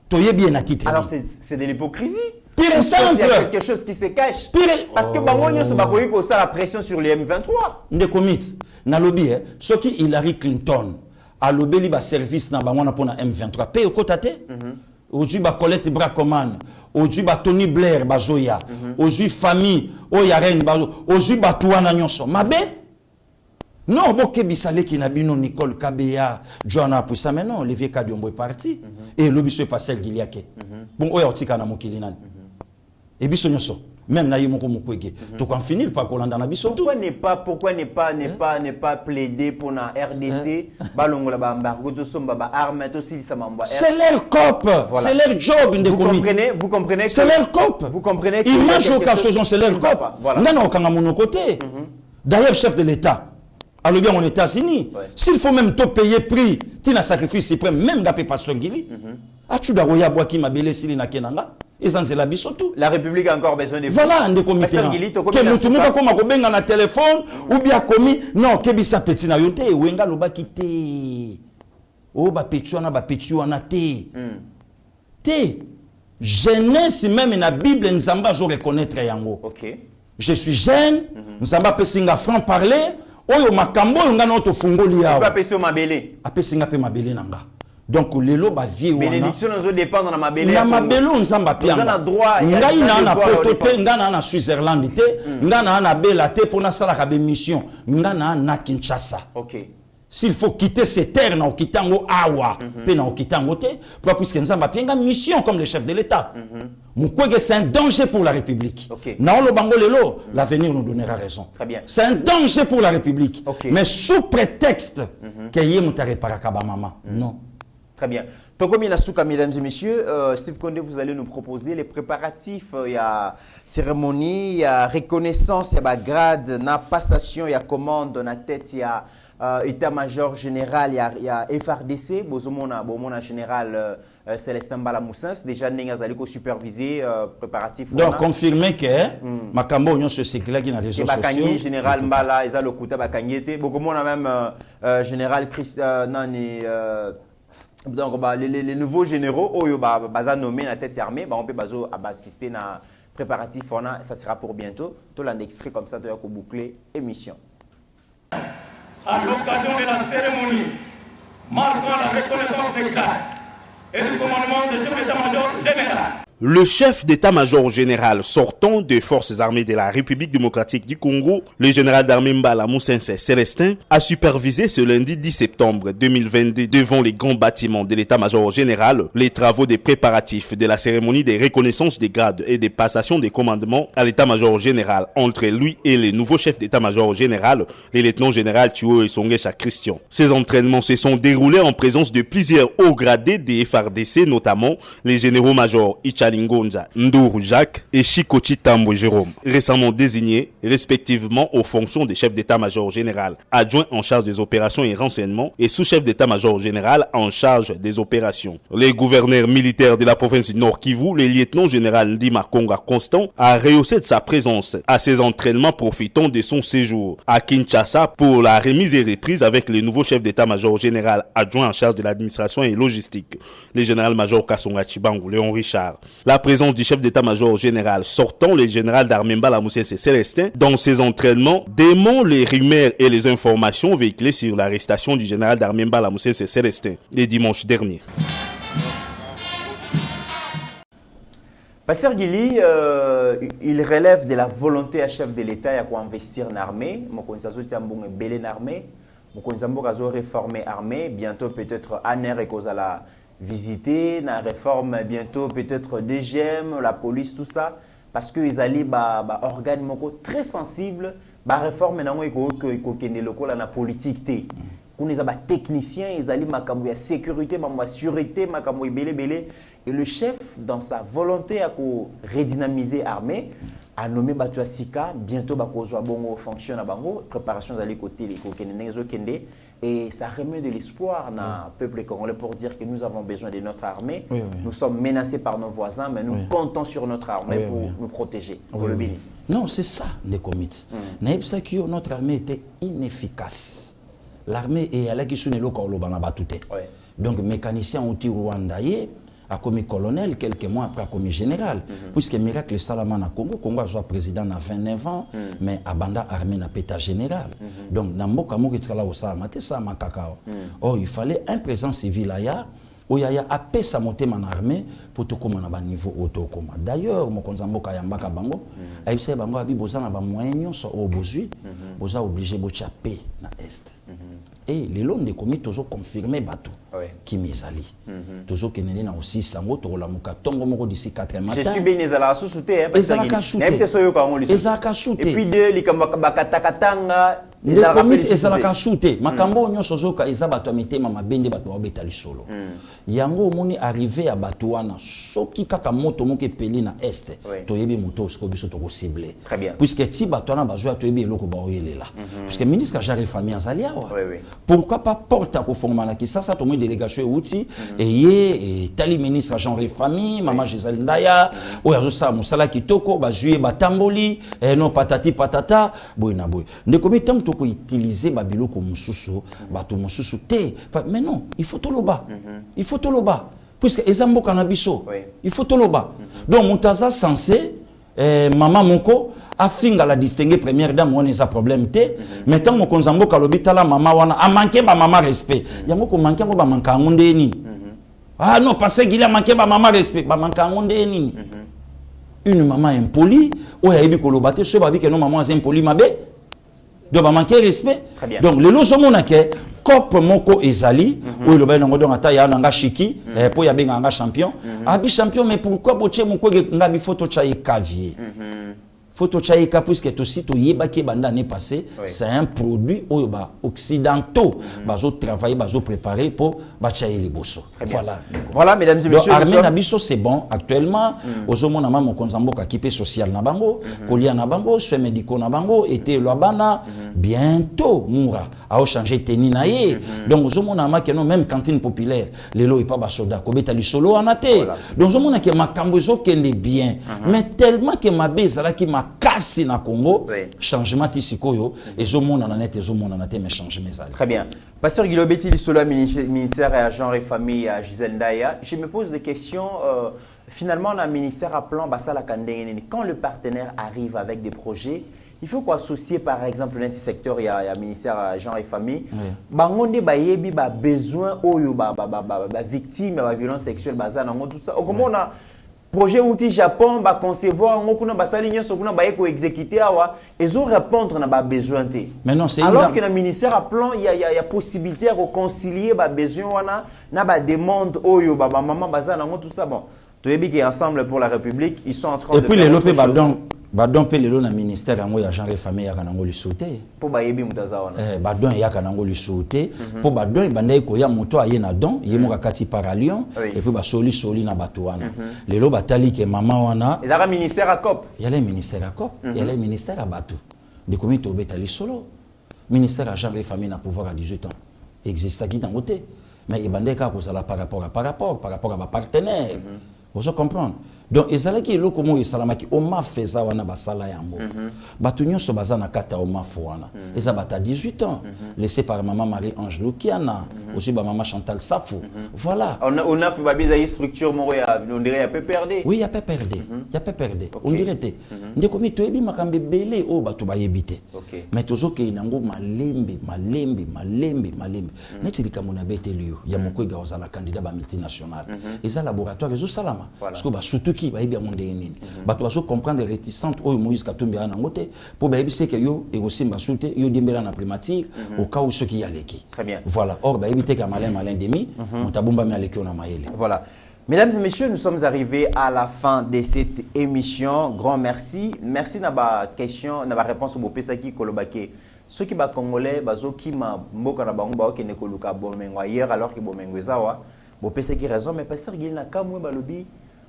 Toye bien à titre. Alors c'est de l'hypocrisie. Pire simple. Il y a quelque chose qui se cache. Pire. Parce que bango nyoso ba koyi ko ça la pression sur les M23. Nde commit. Na lobby ce qui Hillary Clinton a lobby ba service na bango na pona M23 paye kotate. Aujourd'hui ba Colette Bracoman, aujourd'hui ba Tony Blair bazoya, aujourd'hui famille Oyaren bazo, aujourd'hui ba tuana nyonso. Mabe non, boke bisale ki na bino Nicole Kabea, Joanna Poussa, mais non, Olivier Kadiombo est parti. Et le biso est passé Giliake. Bon, oya otika na mokili nani. Et biso nyonso, même na yimoko mokwege. Tu kan finir par kolanda na biso tout. Pourquoi ne pas plaider pour la RDC, balongola ba embargo to somba ba armes to si ça m'envoie. C'est leur cop, voilà. C'est leur job de comité. Vous comprenez c'est leur cop. Vous comprenez que image au cas c'est leur cop. Voilà. Non kanga mono côté. D'ailleurs chef de l'État alors bien aux États-Unis, s'il faut même te payer prix, tu n'as sacrifice suprême, même d'apé pasteur Gili. As-tu d'aroya bois qui m'a belé sili na kenanga? Et ça c'est la bisotou. La République a encore besoin de vous. Voilà un des comités. Que nous tout comme à kobenga na téléphone ou bien commis non kebisa petit na yonte wenga loba kité. Oh ba petuana te. Te. Jeunesse même na Bible nzamba je reconnaître yango. OK. Je suis jeune, nzamba pesinga franc parler. Oyo makambo nga na to fungoli yawo. Pas peso mabele. Apesinga pe mabele nanga. Donc lelo ba vie wana. Bénédiction nous dépendre na mabele. Na mabele nzamba pianga. Na droit. Ngai na poto te nga na Switzerland te, nga na bela te pona sala ka be mission. Nga na Kinshasa. OK. S'il faut quitter ces terres na okitango awa, pe na okitango te, puisque nzamba pianga mission comme le chef de l'État. Mukwege c'est un danger pour la République. Okay. Naolo bango lelo, l'avenir nous donnera raison. Très bien. C'est un danger pour la République. Okay. Mais sous prétexte que yé mutare parakaba mama. Non. Très bien. Tokomi Nasuka, mesdames et messieurs, Steve Condé, vous allez nous proposer les préparatifs. Il y a cérémonie, il y a reconnaissance, il y a grade, il y a passation, il y a commande, dans la tête, il y a état-major général, il y a FRDC, Bozomona général Célestin Mbala Moussens, déjà Nengazaliko supervisé, préparatif. Donc, confirmer que Makambo Union se séclait qui n'a réseaux sociaux. Bakanye, général Mbala, Eza Lokuta Bakanyete, Bogomona même général Christ, donc les nouveaux généraux, Oyo Baza nommé la tête armée, on peut assister à préparatif, ça sera pour bientôt. Tout l'extrait comme ça, tu vas boucler émission. À l'occasion de la cérémonie marquant la reconnaissance des grades et du commandement du chef d'état-major général. Le chef d'état-major général sortant des forces armées de la République démocratique du Congo, le général d'armée Mbala Moussens Célestin, a supervisé ce lundi 10 septembre 2022 devant les grands bâtiments de l'état-major général les travaux des préparatifs de la cérémonie des reconnaissances des grades et des passations des commandements à l'état-major général entre lui et le nouveau chef d'état-major général, le lieutenant-général Thuo Esongesha Christian. Ces entraînements se sont déroulés en présence de plusieurs hauts gradés des FRDC, notamment les généraux-majors Ngonza, Ndourou Jacques et Chikochi Tambo Jérôme, récemment désignés respectivement aux fonctions des chefs d'état-major général, adjoint en charge des opérations et renseignements et sous-chef d'état-major général en charge des opérations. Le gouverneur militaire de la province du Nord Kivu, le lieutenant-général Ndima Konga Constant, a rehaussé de sa présence à ces entraînements profitant de son séjour à Kinshasa pour la remise et reprise avec le nouveau chef d'état-major général adjoint en charge de l'administration et logistique, le général-major Kasonga Chibangu, Léon Richard. la présence du chef d'état-major général sortant, le général d'armée Mbala Moussense Célestin, dans ses entraînements, dément les rumeurs et les informations véhiculées sur l'arrestation du général d'armée Mbala Moussense Célestin le dimanche dernier. Pasteur Guili, il relève de la volonté à chef de l'État à investir en armée. Mokonzazo Tiambong belé en armée. Mokonzambo Kazo réformer armée. Bientôt peut-être ANR et Kozala visiter. Na réforme bientôt peut-être DGM, la police, tout ça. Parce qu'ils allaient organe très sensible. Ba réforme nango iko kende lokola na politique té. On les a techniciens, ils allaient makambo ya sécurité, makambo sûreté, makambo belé. Et le chef, dans sa volonté à redynamiser l'armée, a nommé Batua Sika, bientôt Bakozwa Bongo fonction à Bango, préparation d'aller côté les Kende, et ça remet de l'espoir dans le peuple congolais pour dire que nous avons besoin de notre armée. Oui, oui. Nous sommes menacés par nos voisins, mais nous comptons sur notre armée pour nous protéger. Non, c'est ça, les comités. Notre armée était inefficace. L'armée est à la question de l'Okanlobanabatoute. Donc, mécanicien outil rwandaïe, a commis colonel, quelques mois après a commis général. Puisque Miracle Salaman à Congo, Congo a joué président à 29 ans, mais Abanda armée n'a péta général. Donc, Namboka Mokitsala au Salamate, ça m'a cacao. Or, il fallait un président civil là, où il y a appelé sa montée en armée pour tout comme on a un niveau auto. D'ailleurs, mon Konzamboka Yambaka Bango, Aïbse Bango a dit que vous avez moyen sur au Bozui, vous avez obligé de chaper dans l'Est. Et les lois des comités toujours confirmé bateau qui m'esali. Toujours qu'il y a aussi sango to la muka tongo moko d'ici 4 matin. Je suis bien ezala sous-souté parce que n'importe soyo ka ngoli. Ezaka shooté. Et puis de likamba bakatakatanga les comités ezalaka shooté. Makambo nyonso zoka ezaba to mitema mabende bato obetali solo. Yango moni arrivé à Batouana soki kaka moto moko peli na est. To yebi moto sko biso to cibler. Très bien. Puisque ti Batouana bazwa to yebi eloko ba oyelela. Puisque ministre Jari Famille azaliawa. Pourquoi pas porte à conformana qui ça tout le monde délégation outil et tali ministre Jean-Marie Famille maman Gisèle Ndaya ou yazosa musala kitoko ba juer batamboli non patati patata boyna boy ne comme tant to ko utiliser ba biloko mususu bato mususu te mais non il faut toloba puisque ezambo kanabiso il faut toloba donc mutaza censé maman moko afinga la distinguer première dame on a problème té mais tant mo konzambo kalobita la maman wana a manqué ba maman respect yango ko manqué ko ba manka ngonde ni ah non parce qu'il a manqué ba maman respect ba manka ngonde ni une maman impolie o ya ebi kolobate so ba bi que non maman impoli mabe donc ba manquer respect donc le loso monake cop moko ezali ou le bain donc ata ya nanga chiki po ya benga nga champion abi champion mais pourquoi boche moko ngabi photo cha cavier photo chaika puisque tout site yeba qui banda n'est passé c'est un produit occidentaux bazo travailler bazo préparer pour bachaye les bosso voilà mesdames et messieurs armée nabiso c'est bon actuellement ozomo na mama konzamboka kipe social na bango kolia na bango soins médicaux na bango était loabana bientôt moura a changer tenue na ye donc ozomo na mama non même cantine populaire lelo et pas ba soda ko betali solo anate donc ozomo na ke makambo zo kende bien mais tellement que mabeza la qui casse na Congo changement tisikoyo et zo mona na net zo mona na te mais changement ezali. Très bien. Pasteur Guilo Betili solo ministère et genre et famille à Gisèle Ndaya, je me pose des questions finalement le ministère appelant basala kandengeni quand le partenaire arrive avec des projets il faut quoi associer par exemple dans ce secteur il y a ministère genre et famille bangonde bayebi ba besoin oyo ba victime ba violence sexuelle bazana tout ça comment on a projet outil Japon va concevoir on kuna basali nyonso kuna ba eko exécuter awa et ont répondre na ba besoin té mais non c'est alors que le ministère a plan il y a possibilité à réconcilier ba besoin wana na ba demande oyo ba maman bazana tout ça bon to yebi qui ensemble pour la République ils sont en train de et puis les lopé badon pe lelo na ministère yango ya genre famille ya kanango lisouté po bayebi mutaza wana badon ya kanango lisouté po badon bandai ko ya moto aye na don yemoka kati par Lyon et puis ba soli na bato wana lelo batali ke mama wana ezaka ministère à cop ya le ministère à cop ya le ministère à bato de comité obetali solo ministère à genre famille na pouvoir à 18 ans existe qui dans côté mais bandai ka ko sala par rapport à ba partenaire Vous comprenez? Donc, ezalaki eloko mo esalamaki oma feza wana basala yango. Batu nyonso baza na kata oma foana. Eza bata 18 ans, laissé par maman Marie-Ange Lukiana, aussi ba maman Chantal Safou. Voilà. On a fait babisa une structure mo ya on dirait ya PPRD. Oui, ya PPRD. Ya PPRD. On dirait te. Ndeko mi toyebi makambe belé o batu ba yebite. Mais tozo ke nango malembe. Neti likamona bete liyo ya moko ga ozala candidat ba multinational. Eza laboratoire ezo salama. Parce que ba surtout qui va y bien monter nini bato bazo comprendre réticente oyo Moïse Katumbi ana ngote pour ba yebise que yo et aussi masulte yo dembela na primature au cas où ceux qui yaleki. Très bien. Voilà, or ba yebite ka malin demi mutabumba mi aleki na mayele. Voilà. Mesdames et messieurs, nous sommes arrivés à la fin de cette émission. Grand merci. Merci na ba question, na ba réponse au pesaki kolobake. Ceux qui ba congolais bazo ki ma mboka na bango ba okene koluka bomengo hier alors que bomengo ezawa bo pesaki raison mais pasteur Gilina kamwe balobi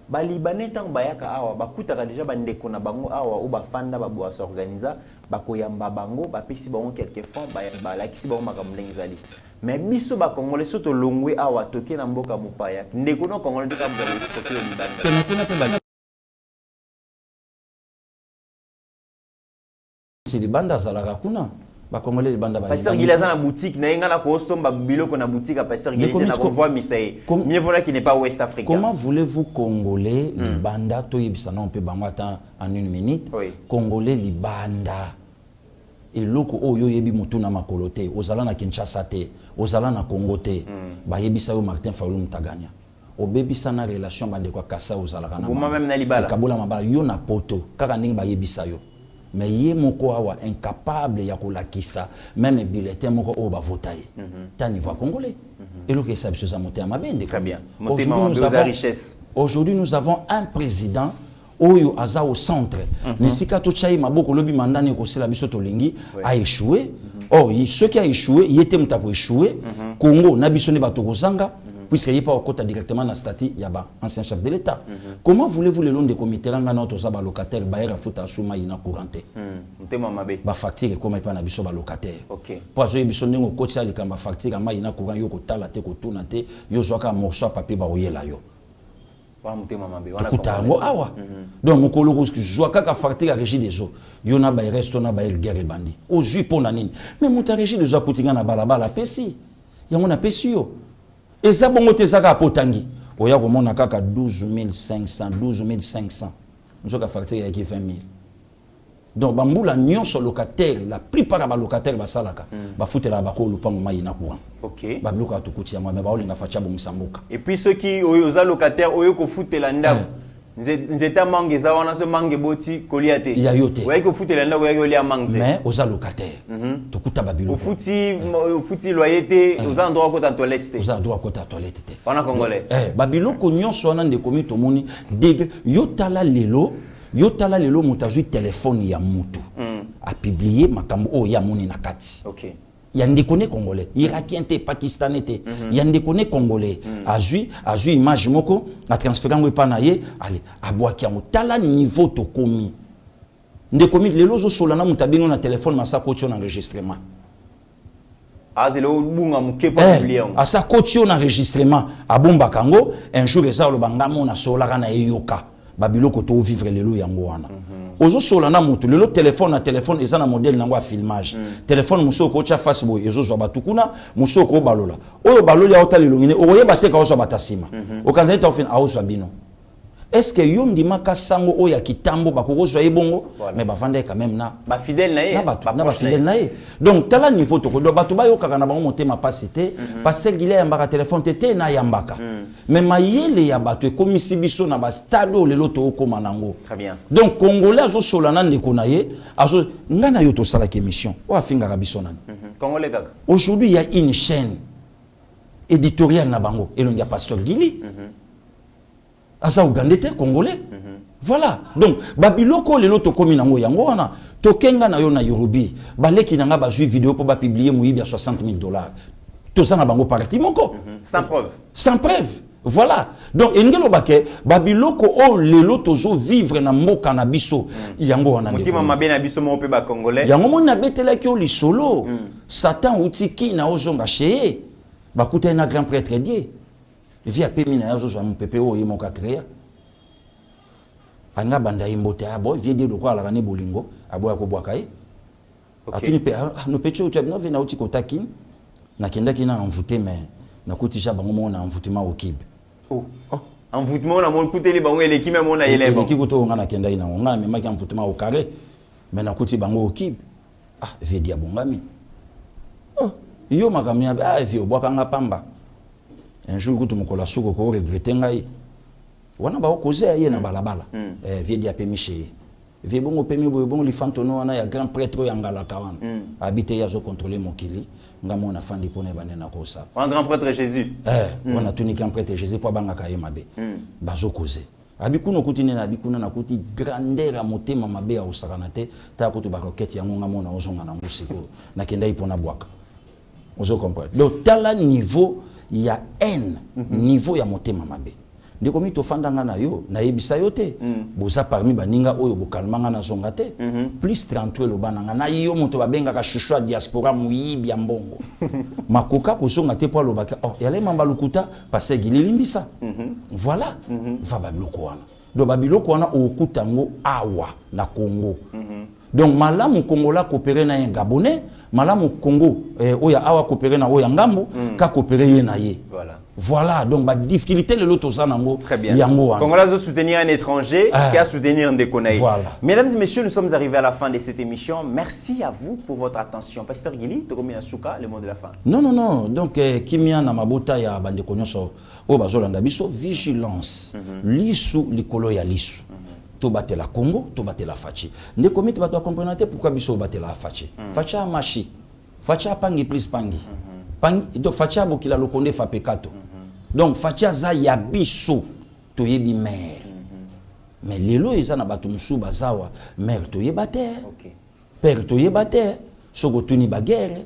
ba libanais tant bayaka awa bakutaka déjà bandeko na bango awa ou bafanda baboa s'organiser bakoyamba bango bapesi bango quelques fonds ba lakisi bango makambo ndengizali mais biso ba congolais soto longwe awa toke na mboka mopaya ndeko no congolais tika mboka stocké libanais c'est les bandes zalaka kuna ba congolais les bandes ba pasteur Gilaza na boutique na yenga na ko somba biloko na boutique à pasteur Gilaza na convoi misae mieux voilà qui n'est pas ouest africain. Comment voulez-vous congolais les banda to yebisana on peut bango en une minute congolais les banda et loko oyo yebi mutu na makolote ozala na Kinshasa te ozala na Congo te ba yebisa yo Martin Fayulu Mutaganya obebisa na relation bande kwa kasa ozala kana moi même na libala kabola mabala yo na poto kaka ningi ba yebisa yo mais yé moko awa incapable ya kolakisa même bulletin moko o ba votaye ta niveau congolais et le que ça biso za monter à mabende. Très bien. Aujourd'hui nous avons un président oyo aza au centre nisika to chai maboko lobi mandani ko sela biso to lingi a échoué. Oh ce qui a échoué yete mutako échoué Congo na biso ne bato kozanga puisque il n'y a pas au directement dans statut yaba ancien chef de l'État. Comment voulez-vous le long des comités là notre zaba locataire baïra futa shuma ina couranté ba facture comme pas na biso ba locataire OK pour azoye biso ndingo kotia likamba facture ma ina courant yo ko tala te ko tuna te yo zoka morceau papier ba oyela yo ba mutema mabe wana ko awa donc mokolo ko joa kaka facture à régie des eaux yo na ba resto na ba guerre bandi au jui pona nini mais muta régie des eaux kutinga na balabala pesi yango na pesi yo et ça bon te zaka potangi oya ko mona kaka 12500 nous avons facture ya ki 20000 donc bambula nyonso locataire la plupart ba locataire ba salaka ba futela ba ko lupango mai na courant OK ba bloka to kutia moi mais ba olinga facha bo musambuka et puis ceux qui oza locataire oyo ko futela ndako nzeta mangue za wana so mangue boti koliate ya yote oya ko futela ndako ya kolia mangue mais oza locataire to kuta ba biloko futi loyer oza droit ko ta toilette te oza droit ko ta toilette te wana congolais ba biloko nyonso wana nde komi to moni deg yotala lelo mutazui téléphone ya mutu a publié makambo o ya moni na kati OK ya ndekone congolais irakien te pakistanais te ya ndekone congolais azui image moko a transférer ngo pa na ye allez abwaki yango tala niveau to komi ndekomi lelo zo solana mutabingo na téléphone masa kocho na enregistrement azelo bunga muke pa publier asa kocho na enregistrement abomba kango un jour eza lo bangamo na solaka na yoka babiloko to vivre lelo yango wana ozo solana mutu lelo téléphone eza na modèle nango a filmage téléphone muso ko cha face boy ezo zo batukuna muso ko balola oyo baloli auta lelo ngine okoyeba te ka ozo batasima okanza ta ofin aozo bino est-ce que yo ndima ka sango oya kitambo bakoko zo ebongo mais bavanda quand même na ba fidèle na ye na ba fidèle na ye donc tala niveau to ko do batu ba yo kaka na bango motema pasité parce que gile ya mbaka téléphone te na yambaka mais mayele ya batu ekomi sibiso na ba stade lelo to okoma nango. Très bien. Donc congolais azo solana ndeko na ye azo ngana yo to sala émission o afinga ka biso nani congolais kaka aujourd'hui il y a une chaîne éditoriale na bango elongi ya pasteur Gili asa ugandais te congolais voilà donc babiloko lelo to komi nango yango wana to kenga na yo na Yorubi baleki nanga ba jui vidéo pour ba publier muibi à $60,000 to ça na bango parti moko sans preuve voilà donc engelo bake babiloko o lelo tozo vivre na mboka na biso yango wana mutima mabe na biso mo pe ba congolais yango mona betela ki o lisolo satan utiki na ozonga cheye bakuta na grand prêtre Dieu via pemina yazo zo mon pépé o yemoka créa anga banda imbote abo viedi do kwa la kane bolingo abo ya ko bwaka ye atuni pe no pecho tu no vena uti kotaki na kenda kina envoûté mais na kutisha bango mona envoûtement au kib envoûtement na mon kuteli bango eleki même on a yelebo eleki kuto nga na kenda ina nga me maki envoûtement au carré mais na kuti bango au kib viedi abongami yo makamia vi obwaka nga pamba un jour kutu mukola suko ko regretter ngai wana ba okoze ye na balabala viedi apemiche vie bongo pemi bongo li fantono wana ya grand prêtre ya ngala kawana habité ya zo contrôler mokili ngamo na fandi pone banena ko sa un grand prêtre Jésus wana tuni grand prêtre Jésus po banga ka yemabe bazo koze abikuno kuti na abikuno na kuti grandeur a motema mabe ya osakana te ta kutu ba roquette yango ngamo na ozonga na musiko na kenda ipona bwaka ozo comprendre donc tala niveau ya haine niveau ya motema mabe ndeko mi tofanda nga na yo na yebisa yo te boza parmi baninga oyo bokalmanga na zonga te plus 33 lobana nga na yo moto babenga ka chouchou diaspora muyibi ya mbongo makoka kozonga te po lobaka yale mamba lukuta parce que lilimbisa voilà va babiloko wana do babiloko wana okutango awa na Congo donc malamu Congola coopérer na un Gabonais malamu Congo oya awa coopérer na oya ngambo ka coopérer ye na ye voilà donc ba difficulté le loto zanango yango Congola zo soutenir un étranger qui a soutenir un déconnaï. Voilà. Mesdames et messieurs, nous sommes arrivés à la fin de cette émission. Merci à vous pour votre attention. Pasteur Gili, Tokomina Souka, le mot de la fin. Non donc kimia na mabota ya bande konyoso o bazolanda biso vigilance lisu likolo ya lisu to batela Congo to batela fachi ndeko miti bato comprendre pourquoi biso batela fachi facha machi facha pangi plus pangi pangi do facha bokila lokonde fa pekato donc facha za ya biso to yebi mer mais lelo eza na bato musu bazawa mer to yebate père to yebate soko tuni bagere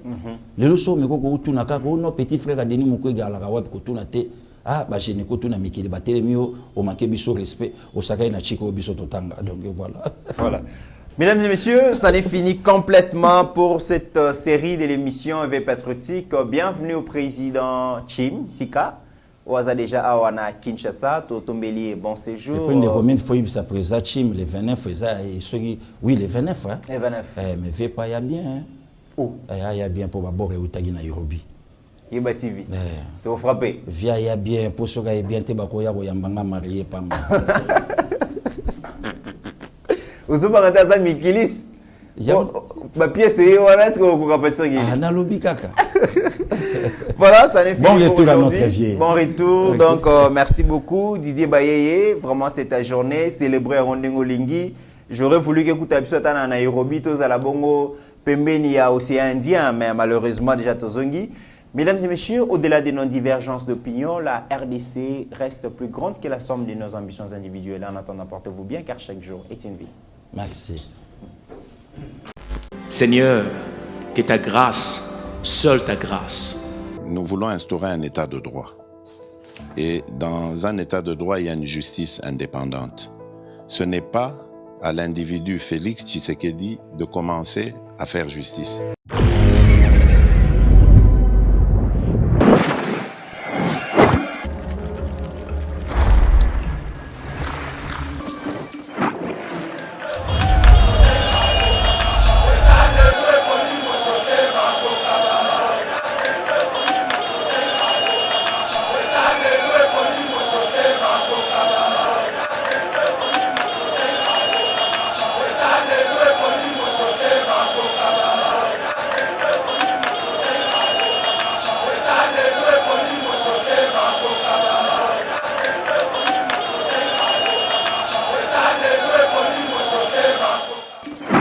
lelo so mekoko utuna kako no petit frère Denis Mukwege ala ka wapi ko tuna te ba jene ko tuna mikili batelemi yo o manke biso respect o sakai na chiko biso totanga donc voilà. Mesdames et messieurs, ça n'est fini complètement pour cette série de l'émission EV Patriotique. Bienvenue au président Chim Sika. Oaza déjà awana Kinshasa, Totombeli bon séjour. Et puis les Romains faut y sa président Chim le 29 oui le 29 hein. Le 29. Mais veut pas y bien hein. Oh. Y a bien pour babor et utagi na Nairobi. Yeba TV. Tu vas frapper. Via y a bien pour soga y bien te bakoya ko yambanga marié pamba. Ozo barata za mikiliste. Ma pièce est voilà ce qu'on capacité. Na lobi kaka. Voilà, ça n'est fini. Bon retour à notre vie. Bon retour. Donc merci beaucoup Didier Bayeye, vraiment c'est ta journée célébrer Rondingo Lingi. J'aurais voulu que tu aies à Nairobi, tous à la Bongo, Pembeni à Océan Indien, mais malheureusement déjà Tozongi. Mesdames et messieurs, au-delà de nos divergences d'opinion, la RDC reste plus grande que la somme de nos ambitions individuelles. En attendant, portez-vous bien car chaque jour est une vie. Merci. Seigneur, que ta grâce, seule ta grâce. Nous voulons instaurer un état de droit. Et dans un état de droit, il y a une justice indépendante. Ce n'est pas à l'individu Félix Tshisekedi de commencer à faire justice.